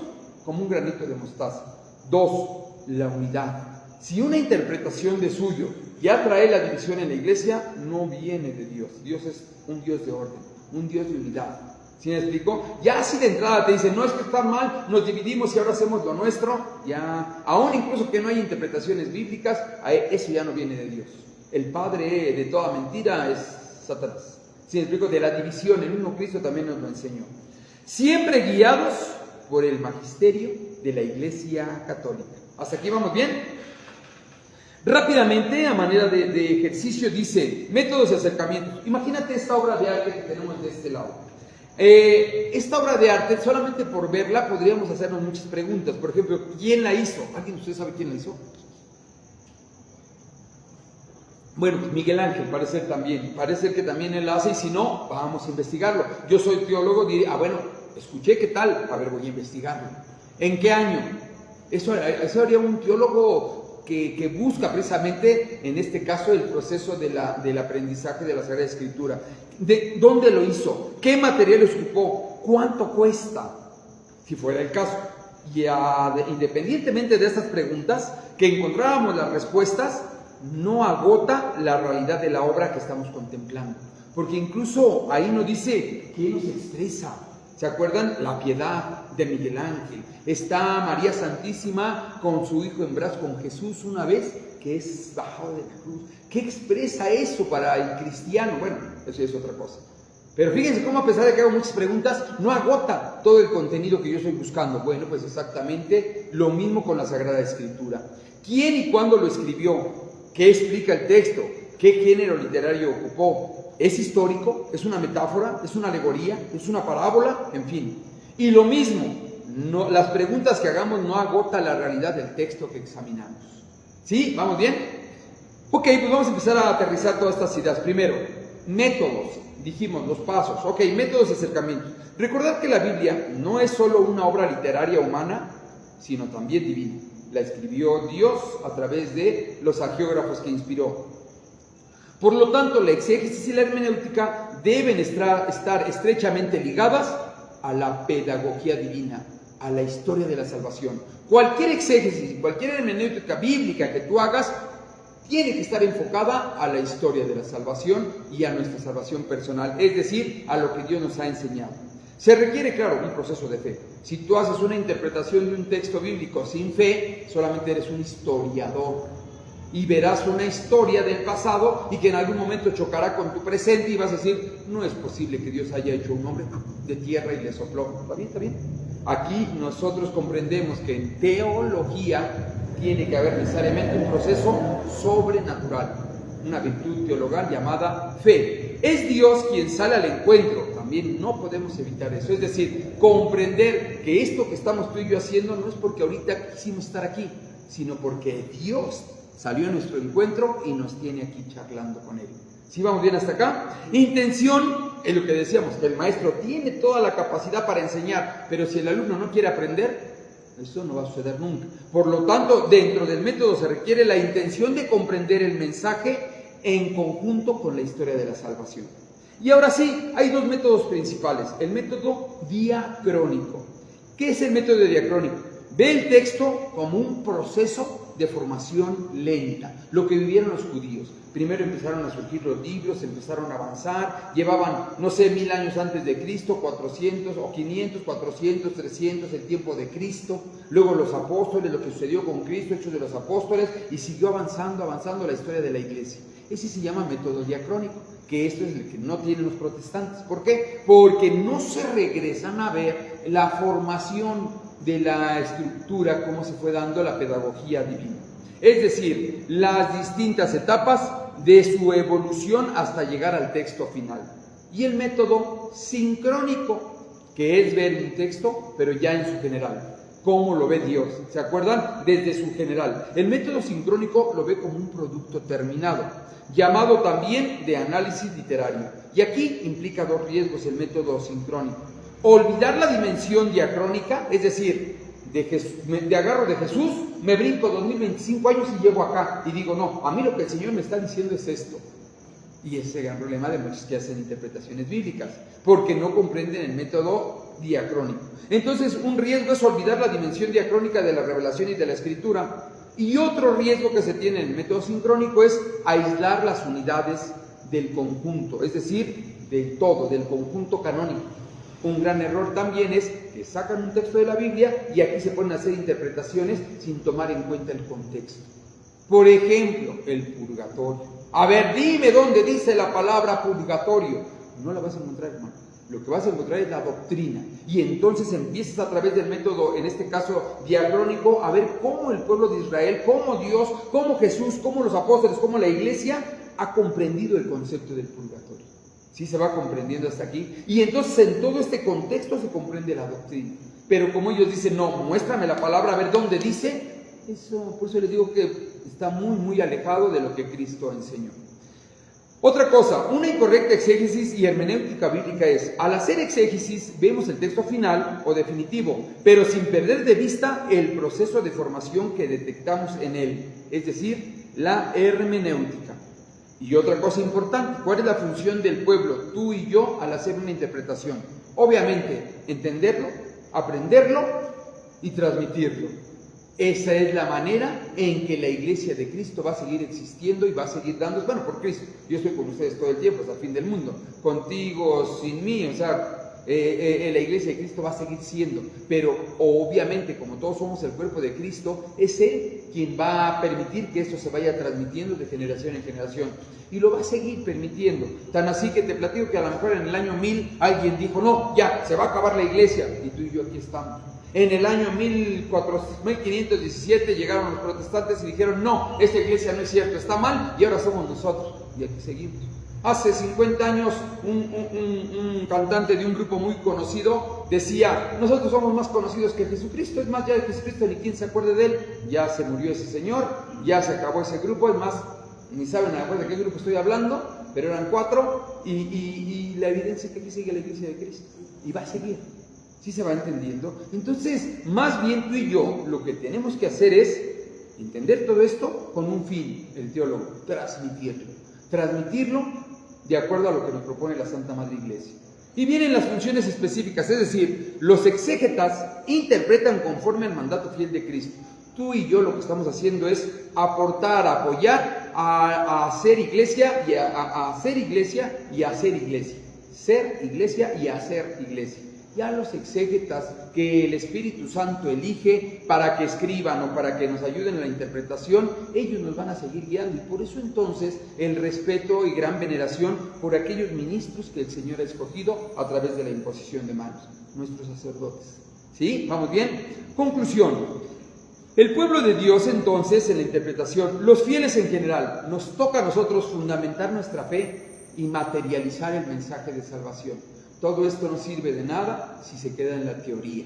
como un granito de mostaza. 2, la unidad. Si una interpretación de suyo ya trae la división en la iglesia, no viene de Dios. Dios es un Dios de orden, un Dios de unidad. ¿Sí me explico? Ya así de entrada te dicen, no, es que está mal, nos dividimos y ahora hacemos lo nuestro. Ya, aún incluso que no hay interpretaciones bíblicas, eso ya no viene de Dios. El padre de toda mentira es Satanás. ¿Sí me explico? De la división, el mismo Cristo también nos lo enseñó. Siempre guiados por el magisterio de la Iglesia Católica. ¿Hasta aquí vamos bien? Rápidamente, a manera de ejercicio, dice, métodos de acercamiento. Imagínate esta obra de arte que tenemos de este lado. Esta obra de arte, solamente por verla, podríamos hacernos muchas preguntas. Por ejemplo, ¿quién la hizo? ¿Alguien de ustedes sabe quién la hizo? Bueno, pues Miguel Ángel, parece que también él la hace, y si no, vamos a investigarlo. Yo soy teólogo, diré, bueno, escuché qué tal, a ver, voy a investigarlo. ¿En qué año? Eso haría un teólogo que busca precisamente, en este caso, el proceso del aprendizaje de la Sagrada Escritura. ¿De dónde lo hizo? ¿Qué materiales ocupó? ¿Cuánto cuesta? Si fuera el caso. Y independientemente de estas preguntas, que encontráramos las respuestas, no agota la realidad de la obra que estamos contemplando. Porque incluso ahí nos dice qué nos expresa. ¿Se acuerdan? La piedad de Miguel Ángel. Está María Santísima con su hijo en brazos, con Jesús una vez que es bajado de la cruz. ¿Qué expresa eso para el cristiano? Bueno, eso es otra cosa. Pero fíjense cómo, a pesar de que hago muchas preguntas, no agota todo el contenido que yo estoy buscando. Bueno, pues exactamente lo mismo con la Sagrada Escritura. ¿Quién y cuándo lo escribió? ¿Qué explica el texto? ¿Qué género literario ocupó? ¿Es histórico? ¿Es una metáfora? ¿Es una alegoría? ¿Es una parábola? En fin. Y lo mismo, las preguntas que hagamos no agota la realidad del texto que examinamos. ¿Sí? ¿Vamos bien? Ok, pues vamos a empezar a aterrizar todas estas ideas. Primero, métodos. Dijimos, los pasos. Ok, métodos de acercamiento. Recordad que la Biblia no es solo una obra literaria humana, sino también divina. La escribió Dios a través de los hagiógrafos que inspiró. Por lo tanto, la exégesis y la hermenéutica deben estar estrechamente ligadas a la pedagogía divina, a la historia de la salvación. Cualquier exégesis, cualquier hermenéutica bíblica que tú hagas, tiene que estar enfocada a la historia de la salvación y a nuestra salvación personal, es decir, a lo que Dios nos ha enseñado. Se requiere, claro, un proceso de fe. Si tú haces una interpretación de un texto bíblico sin fe, solamente eres un historiador. Y verás una historia del pasado y que en algún momento chocará con tu presente y vas a decir, no es posible que Dios haya hecho un hombre de tierra y le sopló. ¿Está bien? ¿Está bien? Aquí nosotros comprendemos que en teología tiene que haber necesariamente un proceso sobrenatural, una virtud teologal llamada fe. Es Dios quien sale al encuentro, también no podemos evitar eso, es decir, comprender que esto que estamos tú y yo haciendo no es porque ahorita quisimos estar aquí, sino porque Dios salió a nuestro encuentro y nos tiene aquí charlando con Él. ¿Sí vamos bien hasta acá? Intención es lo que decíamos, que el maestro tiene toda la capacidad para enseñar, pero si el alumno no quiere aprender, eso no va a suceder nunca. Por lo tanto, dentro del método se requiere la intención de comprender el mensaje en conjunto con la historia de la salvación. Y ahora sí, hay dos métodos principales. El método diacrónico. ¿Qué es el método diacrónico? Ve el texto como un proceso de formación lenta, lo que vivieron los judíos. Primero empezaron a surgir los libros, empezaron a avanzar, llevaban, 1000 años antes de Cristo, 400 o 500, 400, 300, el tiempo de Cristo, luego los apóstoles, lo que sucedió con Cristo, Hechos de los Apóstoles, y siguió avanzando la historia de la iglesia. Ese se llama método diacrónico, que esto es el que no tienen los protestantes. ¿Por qué? Porque no se regresan a ver la formación de la estructura, cómo se fue dando la pedagogía divina. Es decir, las distintas etapas de su evolución hasta llegar al texto final. Y el método sincrónico, que es ver un texto, pero ya en su general. ¿Cómo lo ve Dios? ¿Se acuerdan? Desde su general. El método sincrónico lo ve como un producto terminado, llamado también de análisis literario. Y aquí implica dos riesgos el método sincrónico. Olvidar la dimensión diacrónica, es decir, de agarro de Jesús, me brinco 2025 años y llego acá y digo, no, a mí lo que el Señor me está diciendo es esto. Y ese es el gran problema de muchos que hacen interpretaciones bíblicas, porque no comprenden el método diacrónico. Entonces, un riesgo es olvidar la dimensión diacrónica de la revelación y de la escritura. Y otro riesgo que se tiene en el método sincrónico es aislar las unidades del conjunto, es decir, del todo, del conjunto canónico. Un gran error también es que sacan un texto de la Biblia y aquí se ponen a hacer interpretaciones sin tomar en cuenta el contexto. Por ejemplo, el purgatorio. A ver, dime dónde dice la palabra purgatorio. No la vas a encontrar, hermano. Lo que vas a encontrar es la doctrina. Y entonces empiezas a través del método, en este caso diacrónico, a ver cómo el pueblo de Israel, cómo Dios, cómo Jesús, cómo los apóstoles, cómo la iglesia ha comprendido el concepto del purgatorio. Sí se va comprendiendo hasta aquí. Y entonces en todo este contexto se comprende la doctrina. Pero como ellos dicen, no, muéstrame la palabra, a ver dónde dice. Eso, por eso les digo que está muy, muy alejado de lo que Cristo enseñó. Otra cosa, una incorrecta exégesis y hermenéutica bíblica es, al hacer exégesis vemos el texto final o definitivo, pero sin perder de vista el proceso de formación que detectamos en él, es decir, la hermenéutica. Y otra cosa importante, ¿cuál es la función del pueblo, tú y yo, al hacer una interpretación? Obviamente, entenderlo, aprenderlo y transmitirlo. Esa es la manera en que la iglesia de Cristo va a seguir existiendo y va a seguir dando, bueno, por Cristo, yo estoy con ustedes todo el tiempo, hasta el fin del mundo, contigo, sin mí, o sea, la iglesia de Cristo va a seguir siendo, pero obviamente como todos somos el cuerpo de Cristo, es Él quien va a permitir que esto se vaya transmitiendo de generación en generación, y lo va a seguir permitiendo, tan así que te platico que a lo mejor en el año 1000 alguien dijo, no, ya, se va a acabar la iglesia, y tú y yo aquí estamos. En el año 1517 llegaron los protestantes y dijeron, no, esta iglesia no es cierto, está mal, y ahora somos nosotros, y aquí seguimos. Hace 50 años, un cantante de un grupo muy conocido decía, nosotros somos más conocidos que Jesucristo, es más, ya de Jesucristo ni quien se acuerde de él, ya se murió ese señor, ya se acabó ese grupo, es más, ni saben de qué grupo estoy hablando, pero eran 4, y la evidencia es que aquí sigue la iglesia de Cristo, y va a seguir. ¿Sí se va entendiendo? Entonces, más bien tú y yo, lo que tenemos que hacer es entender todo esto con un fin, el teólogo, transmitirlo de acuerdo a lo que nos propone la Santa Madre Iglesia. Y vienen las funciones específicas, es decir, los exégetas interpretan conforme al mandato fiel de Cristo. Tú y yo lo que estamos haciendo es aportar, apoyar a hacer iglesia y a hacer iglesia y a hacer iglesia. Ser iglesia y hacer iglesia. Ya los exégetas que el Espíritu Santo elige para que escriban o para que nos ayuden en la interpretación, ellos nos van a seguir guiando. Y por eso entonces el respeto y gran veneración por aquellos ministros que el Señor ha escogido a través de la imposición de manos, nuestros sacerdotes. ¿Sí? ¿Vamos bien? Conclusión. El pueblo de Dios entonces en la interpretación, los fieles en general, nos toca a nosotros fundamentar nuestra fe y materializar el mensaje de salvación. Todo esto no sirve de nada si se queda en la teoría.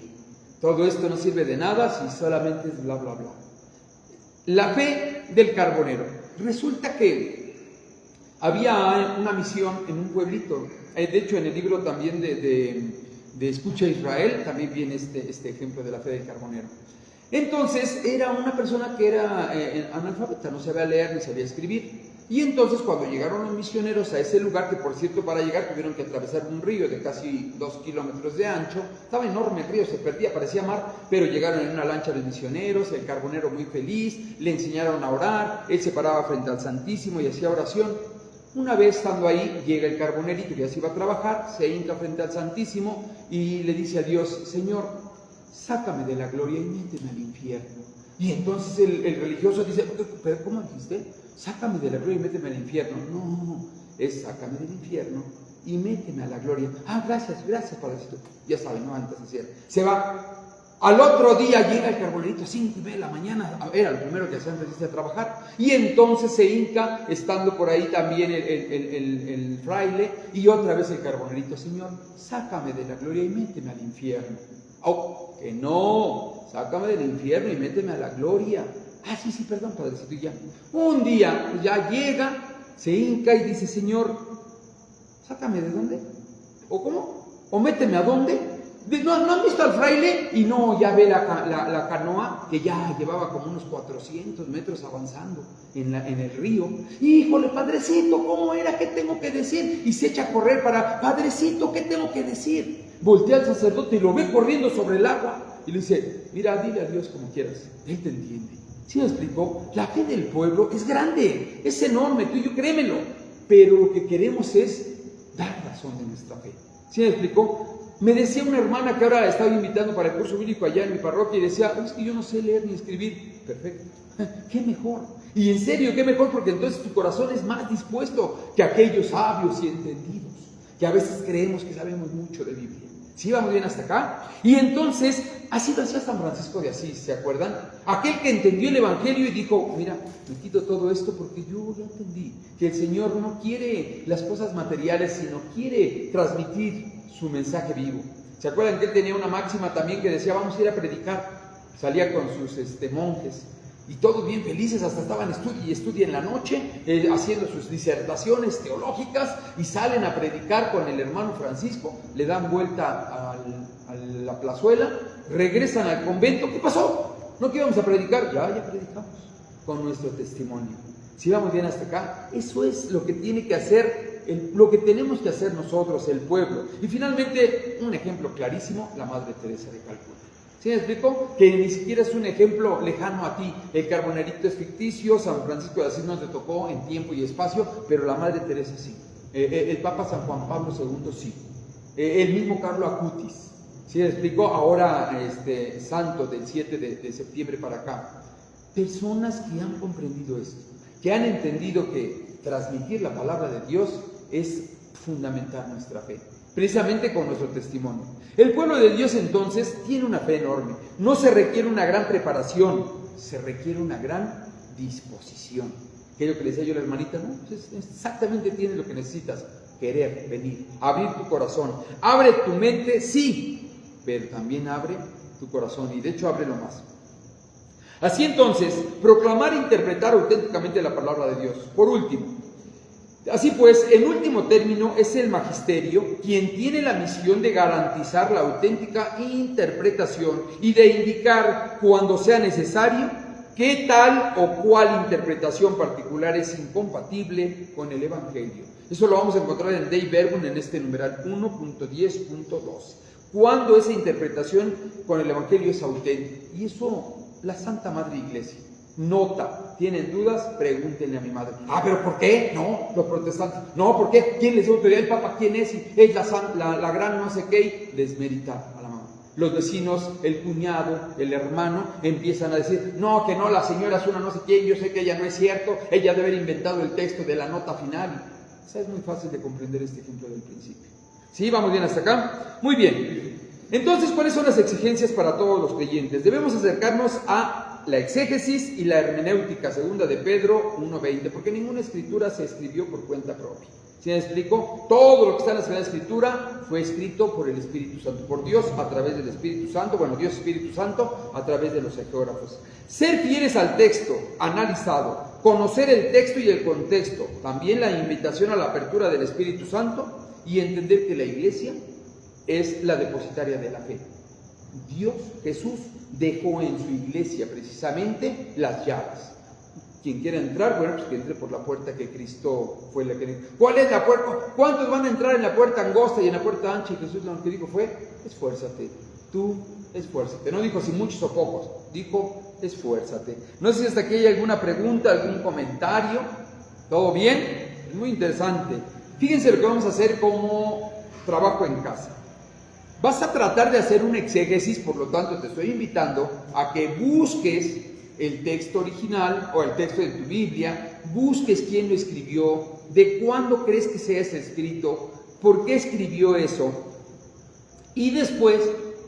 Todo esto no sirve de nada si solamente es bla, bla, bla. La fe del carbonero. Resulta que había una misión en un pueblito. De hecho, en el libro también de Escucha Israel, también viene este ejemplo de la fe del carbonero. Entonces, era una persona que era analfabeta, no sabía leer ni sabía escribir. Y entonces cuando llegaron los misioneros a ese lugar, que por cierto para llegar tuvieron que atravesar un río de casi 2 kilómetros de ancho, estaba enorme el río, se perdía, parecía mar, pero llegaron en una lancha los misioneros, el carbonero muy feliz, le enseñaron a orar, él se paraba frente al Santísimo y hacía oración. Una vez estando ahí, llega el carbonerito que ya se iba a trabajar, se hinca frente al Santísimo y le dice a Dios: Señor, sácame de la gloria y méteme al infierno. Y entonces el religioso dice: ¿pero cómo dijiste? Sácame de la gloria y méteme al infierno. No, es sácame del infierno y méteme a la gloria. Ah, gracias, Padrecito. Ya saben, no antes de hacer. Se va. Al otro día llega el carbonerito a 5:30 de la mañana. Era lo primero que hacía antes de irse a trabajar. Y entonces se hinca, estando por ahí también el fraile, y otra vez el carbonerito: Señor, sácame de la gloria y méteme al infierno. Oh, que no, sácame del infierno y méteme a la gloria. Ah, sí, perdón, Padrecito, y ya. Un día, pues ya llega, se hinca y dice: Señor, sácame de dónde, o cómo, o méteme a dónde. ¿No han visto al fraile? Y no, ya ve la canoa, que ya llevaba como unos 400 metros avanzando en el río. Híjole, Padrecito, ¿cómo era? ¿Qué tengo que decir? Y se echa a correr Padrecito, ¿qué tengo que decir? Voltea al sacerdote y lo ve corriendo sobre el agua. Y le dice: mira, dile a Dios como quieras, Él te entiende. ¿Sí me explicó? La fe del pueblo es grande, es enorme, tú y yo, créemelo. Pero lo que queremos es dar razón de nuestra fe. ¿Sí me explicó? Me decía una hermana que ahora estaba invitando para el curso bíblico allá en mi parroquia y decía: es que yo no sé leer ni escribir. Perfecto. ¡Qué mejor! Y en serio, qué mejor, porque entonces tu corazón es más dispuesto que aquellos sabios y entendidos, que a veces creemos que sabemos mucho de Biblia. ¿Sí vamos bien hasta acá? Y entonces, así lo hacía San Francisco de Asís, ¿se acuerdan? Aquel que entendió el Evangelio y dijo: mira, me quito todo esto porque yo ya entendí que el Señor no quiere las cosas materiales, sino quiere transmitir su mensaje vivo. ¿Se acuerdan que él tenía una máxima también que decía: vamos a ir a predicar? Salía con sus monjes y todos bien felices, hasta estaban estudian en la noche, haciendo sus disertaciones teológicas, y salen a predicar con el hermano Francisco, le dan vuelta a la plazuela, regresan al convento. ¿Qué pasó? ¿No que íbamos a predicar? Ya predicamos con nuestro testimonio. Si vamos bien hasta acá, eso es lo que tiene que hacer, lo que tenemos que hacer nosotros, el pueblo. Y finalmente, un ejemplo clarísimo: la Madre Teresa de Calcuta. ¿Sí me explico? Que ni siquiera es un ejemplo lejano a ti. El carbonerito es ficticio, San Francisco de Asís no te tocó en tiempo y espacio, pero la Madre Teresa sí. El Papa San Juan Pablo II sí. El mismo Carlo Acutis. ¿Sí me explico? Ahora santo del 7 de septiembre para acá. Personas que han comprendido esto, que han entendido que transmitir la palabra de Dios es fundamentar nuestra fe, precisamente con nuestro testimonio. El pueblo de Dios entonces tiene una fe enorme. No se requiere una gran preparación, se requiere una gran disposición. Aquello que le decía yo a la hermanita, ¿no? Pues exactamente tienes lo que necesitas: querer, venir, abrir tu corazón. Abre tu mente, sí, pero también abre tu corazón, y de hecho ábrelo más. Así entonces, proclamar e interpretar auténticamente la palabra de Dios. Por último, así pues, en último término, es el magisterio quien tiene la misión de garantizar la auténtica interpretación y de indicar, cuando sea necesario, qué tal o cual interpretación particular es incompatible con el Evangelio. Eso lo vamos a encontrar en Dei Verbum, en este numeral 1.10.2. Cuando esa interpretación con el Evangelio es auténtica. Y eso la Santa Madre Iglesia Nota, ¿tienen dudas? Pregúntenle a mi madre. Ah, ¿pero por qué? No, los protestantes. No, ¿por qué? ¿Quién les dio autoridad? ¿El Papa quién es? Es la gran no sé qué. Desmeritar a la mamá. Los vecinos, el cuñado, el hermano, empiezan a decir, no, que no, la señora es una no sé quién, yo sé que ella no es cierto, ella debe haber inventado el texto de la nota final. O sea, es muy fácil de comprender este ejemplo del principio. ¿Sí? ¿Vamos bien hasta acá? Muy bien. Entonces, ¿cuáles son las exigencias para todos los creyentes? Debemos acercarnos a la exégesis y la hermenéutica, segunda de Pedro 1:20, porque ninguna escritura se escribió por cuenta propia. ¿Sí me explico? Todo lo que está en la Sagrada Escritura fue escrito por el Espíritu Santo, por Dios a través del Espíritu Santo, Dios Espíritu Santo a través de los geógrafos. Ser fieles al texto, analizado, conocer el texto y el contexto, también la invitación a la apertura del Espíritu Santo y entender que la Iglesia es la depositaria de la fe. Dios, Jesús, dejó en su Iglesia precisamente las llaves. Quien quiera entrar, bueno, pues que entre por la puerta que Cristo fue la que dijo. ¿Cuál es la puerta? ¿Cuántos van a entrar en la puerta angosta y en la puerta ancha? Y Jesús lo que dijo fue, esfuérzate, tú esfuérzate. No dijo si muchos o pocos, dijo esfuérzate. No sé si hasta aquí hay alguna pregunta, algún comentario. ¿Todo bien? Es muy interesante. Fíjense lo que vamos a hacer como trabajo en casa. Vas a tratar de hacer un exégesis, por lo tanto te estoy invitando a que busques el texto original o el texto de tu Biblia, busques quién lo escribió, de cuándo crees que sea ese escrito, por qué escribió eso, y después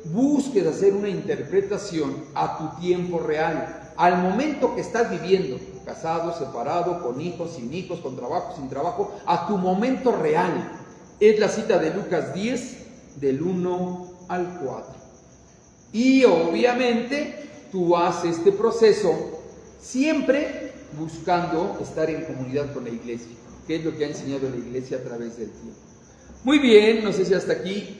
busques hacer una interpretación a tu tiempo real, al momento que estás viviendo, casado, separado, con hijos, con trabajo, sin trabajo, a tu momento real. Es la cita de Lucas 10, del 1 al 4. Y obviamente tú haces este proceso siempre buscando estar en comunidad con la Iglesia, que es lo que ha enseñado la Iglesia a través del tiempo. Muy bien, no sé si hasta aquí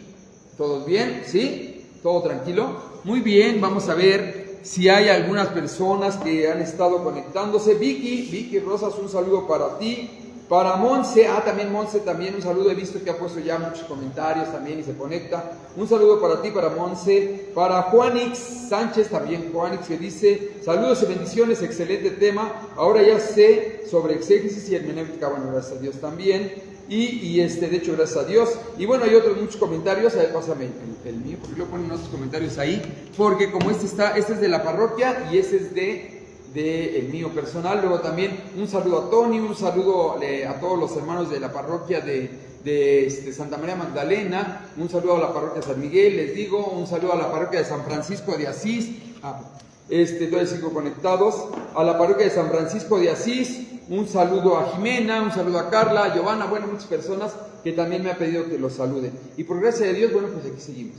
todos bien, ¿sí? ¿Todo tranquilo? Muy bien, vamos a ver si hay algunas personas que han estado conectándose. Vicky Rosas, un saludo para ti. Para Monse, también Monse, también un saludo, he visto que ha puesto ya muchos comentarios también y se conecta. Un saludo para ti, para Monse. Para Juanix Sánchez, también Juanix, que dice, saludos y bendiciones, excelente tema. Ahora ya sé sobre exégesis y hermenéutica, bueno, gracias a Dios también. De hecho, gracias a Dios. Y bueno, hay otros muchos comentarios. A ver, pásame el mío, porque luego ponen otros comentarios ahí. Porque como este es de la parroquia y este es de el mío personal. Luego también un saludo a Tony, un saludo a todos los hermanos de la parroquia de Santa María Magdalena, un saludo a la parroquia de San Miguel, les digo, un saludo a la parroquia de San Francisco de Asís, todavía sigo conectados, a la parroquia de San Francisco de Asís, un saludo a Jimena, un saludo a Carla, a Giovanna, bueno, muchas personas que también me han pedido que los saluden. Y por gracia de Dios, bueno, pues aquí seguimos.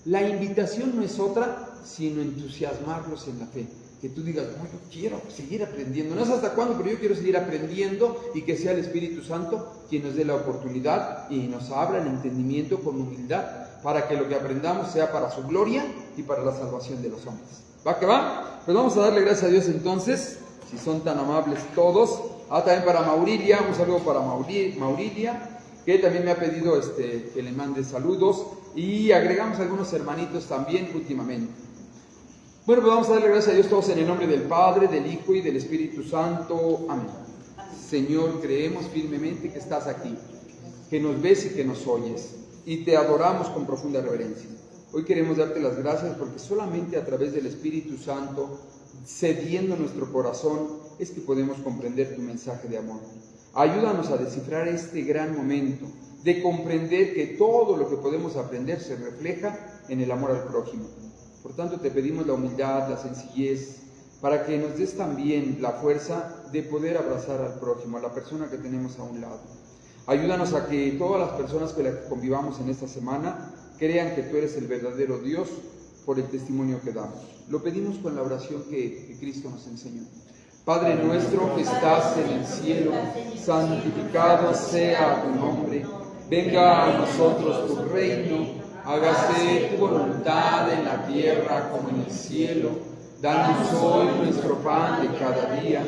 La invitación no es otra, sino entusiasmarlos en la fe. Que tú digas, no, yo quiero seguir aprendiendo, no sé hasta cuándo, pero yo quiero seguir aprendiendo y que sea el Espíritu Santo quien nos dé la oportunidad y nos abra el entendimiento con humildad para que lo que aprendamos sea para su gloria y para la salvación de los hombres. ¿Va que va? Pues vamos a darle gracias a Dios entonces, si son tan amables todos. También para Maurilia, un saludo para Maurilia, que también me ha pedido que le mande saludos, y agregamos algunos hermanitos también últimamente. Bueno, pues vamos a darle gracias a Dios todos en el nombre del Padre, del Hijo y del Espíritu Santo. Amén. Señor, creemos firmemente que estás aquí, que nos ves y que nos oyes, y te adoramos con profunda reverencia. Hoy queremos darte las gracias porque solamente a través del Espíritu Santo, cediendo nuestro corazón, es que podemos comprender tu mensaje de amor. Ayúdanos a descifrar este gran momento de comprender que todo lo que podemos aprender se refleja en el amor al prójimo. Por tanto, te pedimos la humildad, la sencillez, para que nos des también la fuerza de poder abrazar al prójimo, a la persona que tenemos a un lado. Ayúdanos a que todas las personas con las que convivamos en esta semana crean que tú eres el verdadero Dios por el testimonio que damos. Lo pedimos con la oración que Cristo nos enseñó. Padre nuestro que estás en el cielo, santificado sea tu nombre. Venga a nosotros tu reino. Hágase tu voluntad en la tierra como en el cielo. Danos hoy nuestro pan de cada día.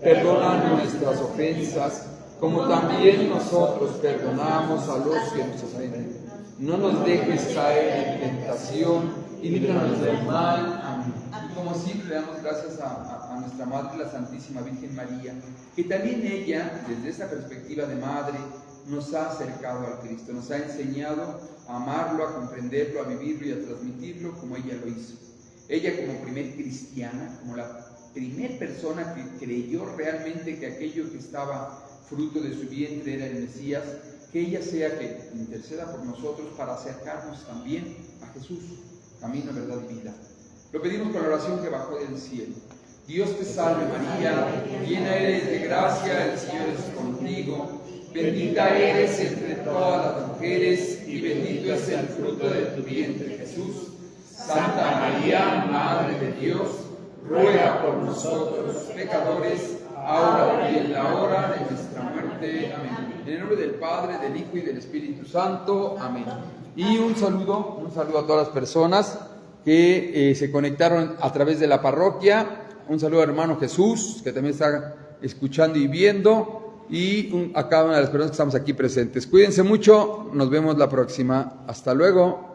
Perdona nuestras ofensas, como también nosotros perdonamos a los que nos ofenden. No nos dejes caer en tentación y líbranos del mal. Amén. Y como siempre le damos gracias a nuestra Madre, la Santísima Virgen María, que también ella, desde esa perspectiva de Madre, nos ha acercado al Cristo, nos ha enseñado a amarlo, a comprenderlo, a vivirlo y a transmitirlo como ella lo hizo. Ella como primer cristiana, como la primer persona que creyó realmente que aquello que estaba fruto de su vientre era el Mesías, que ella sea que interceda por nosotros para acercarnos también a Jesús, camino, verdad y vida. Lo pedimos con la oración que bajó del cielo. Dios te salve María, llena eres de gracia, el Señor es contigo. Bendita eres entre todas las mujeres y bendito es el fruto de tu vientre, Jesús. Santa María, Madre de Dios, ruega por nosotros pecadores, ahora y en la hora de nuestra muerte. Amén. En el nombre del Padre, del Hijo y del Espíritu Santo. Amén. Y un saludo a todas las personas que se conectaron a través de la parroquia. Un saludo al hermano Jesús, que también está escuchando y viendo. Y a cada una de las personas que estamos aquí presentes. Cuídense mucho, nos vemos la próxima. Hasta luego.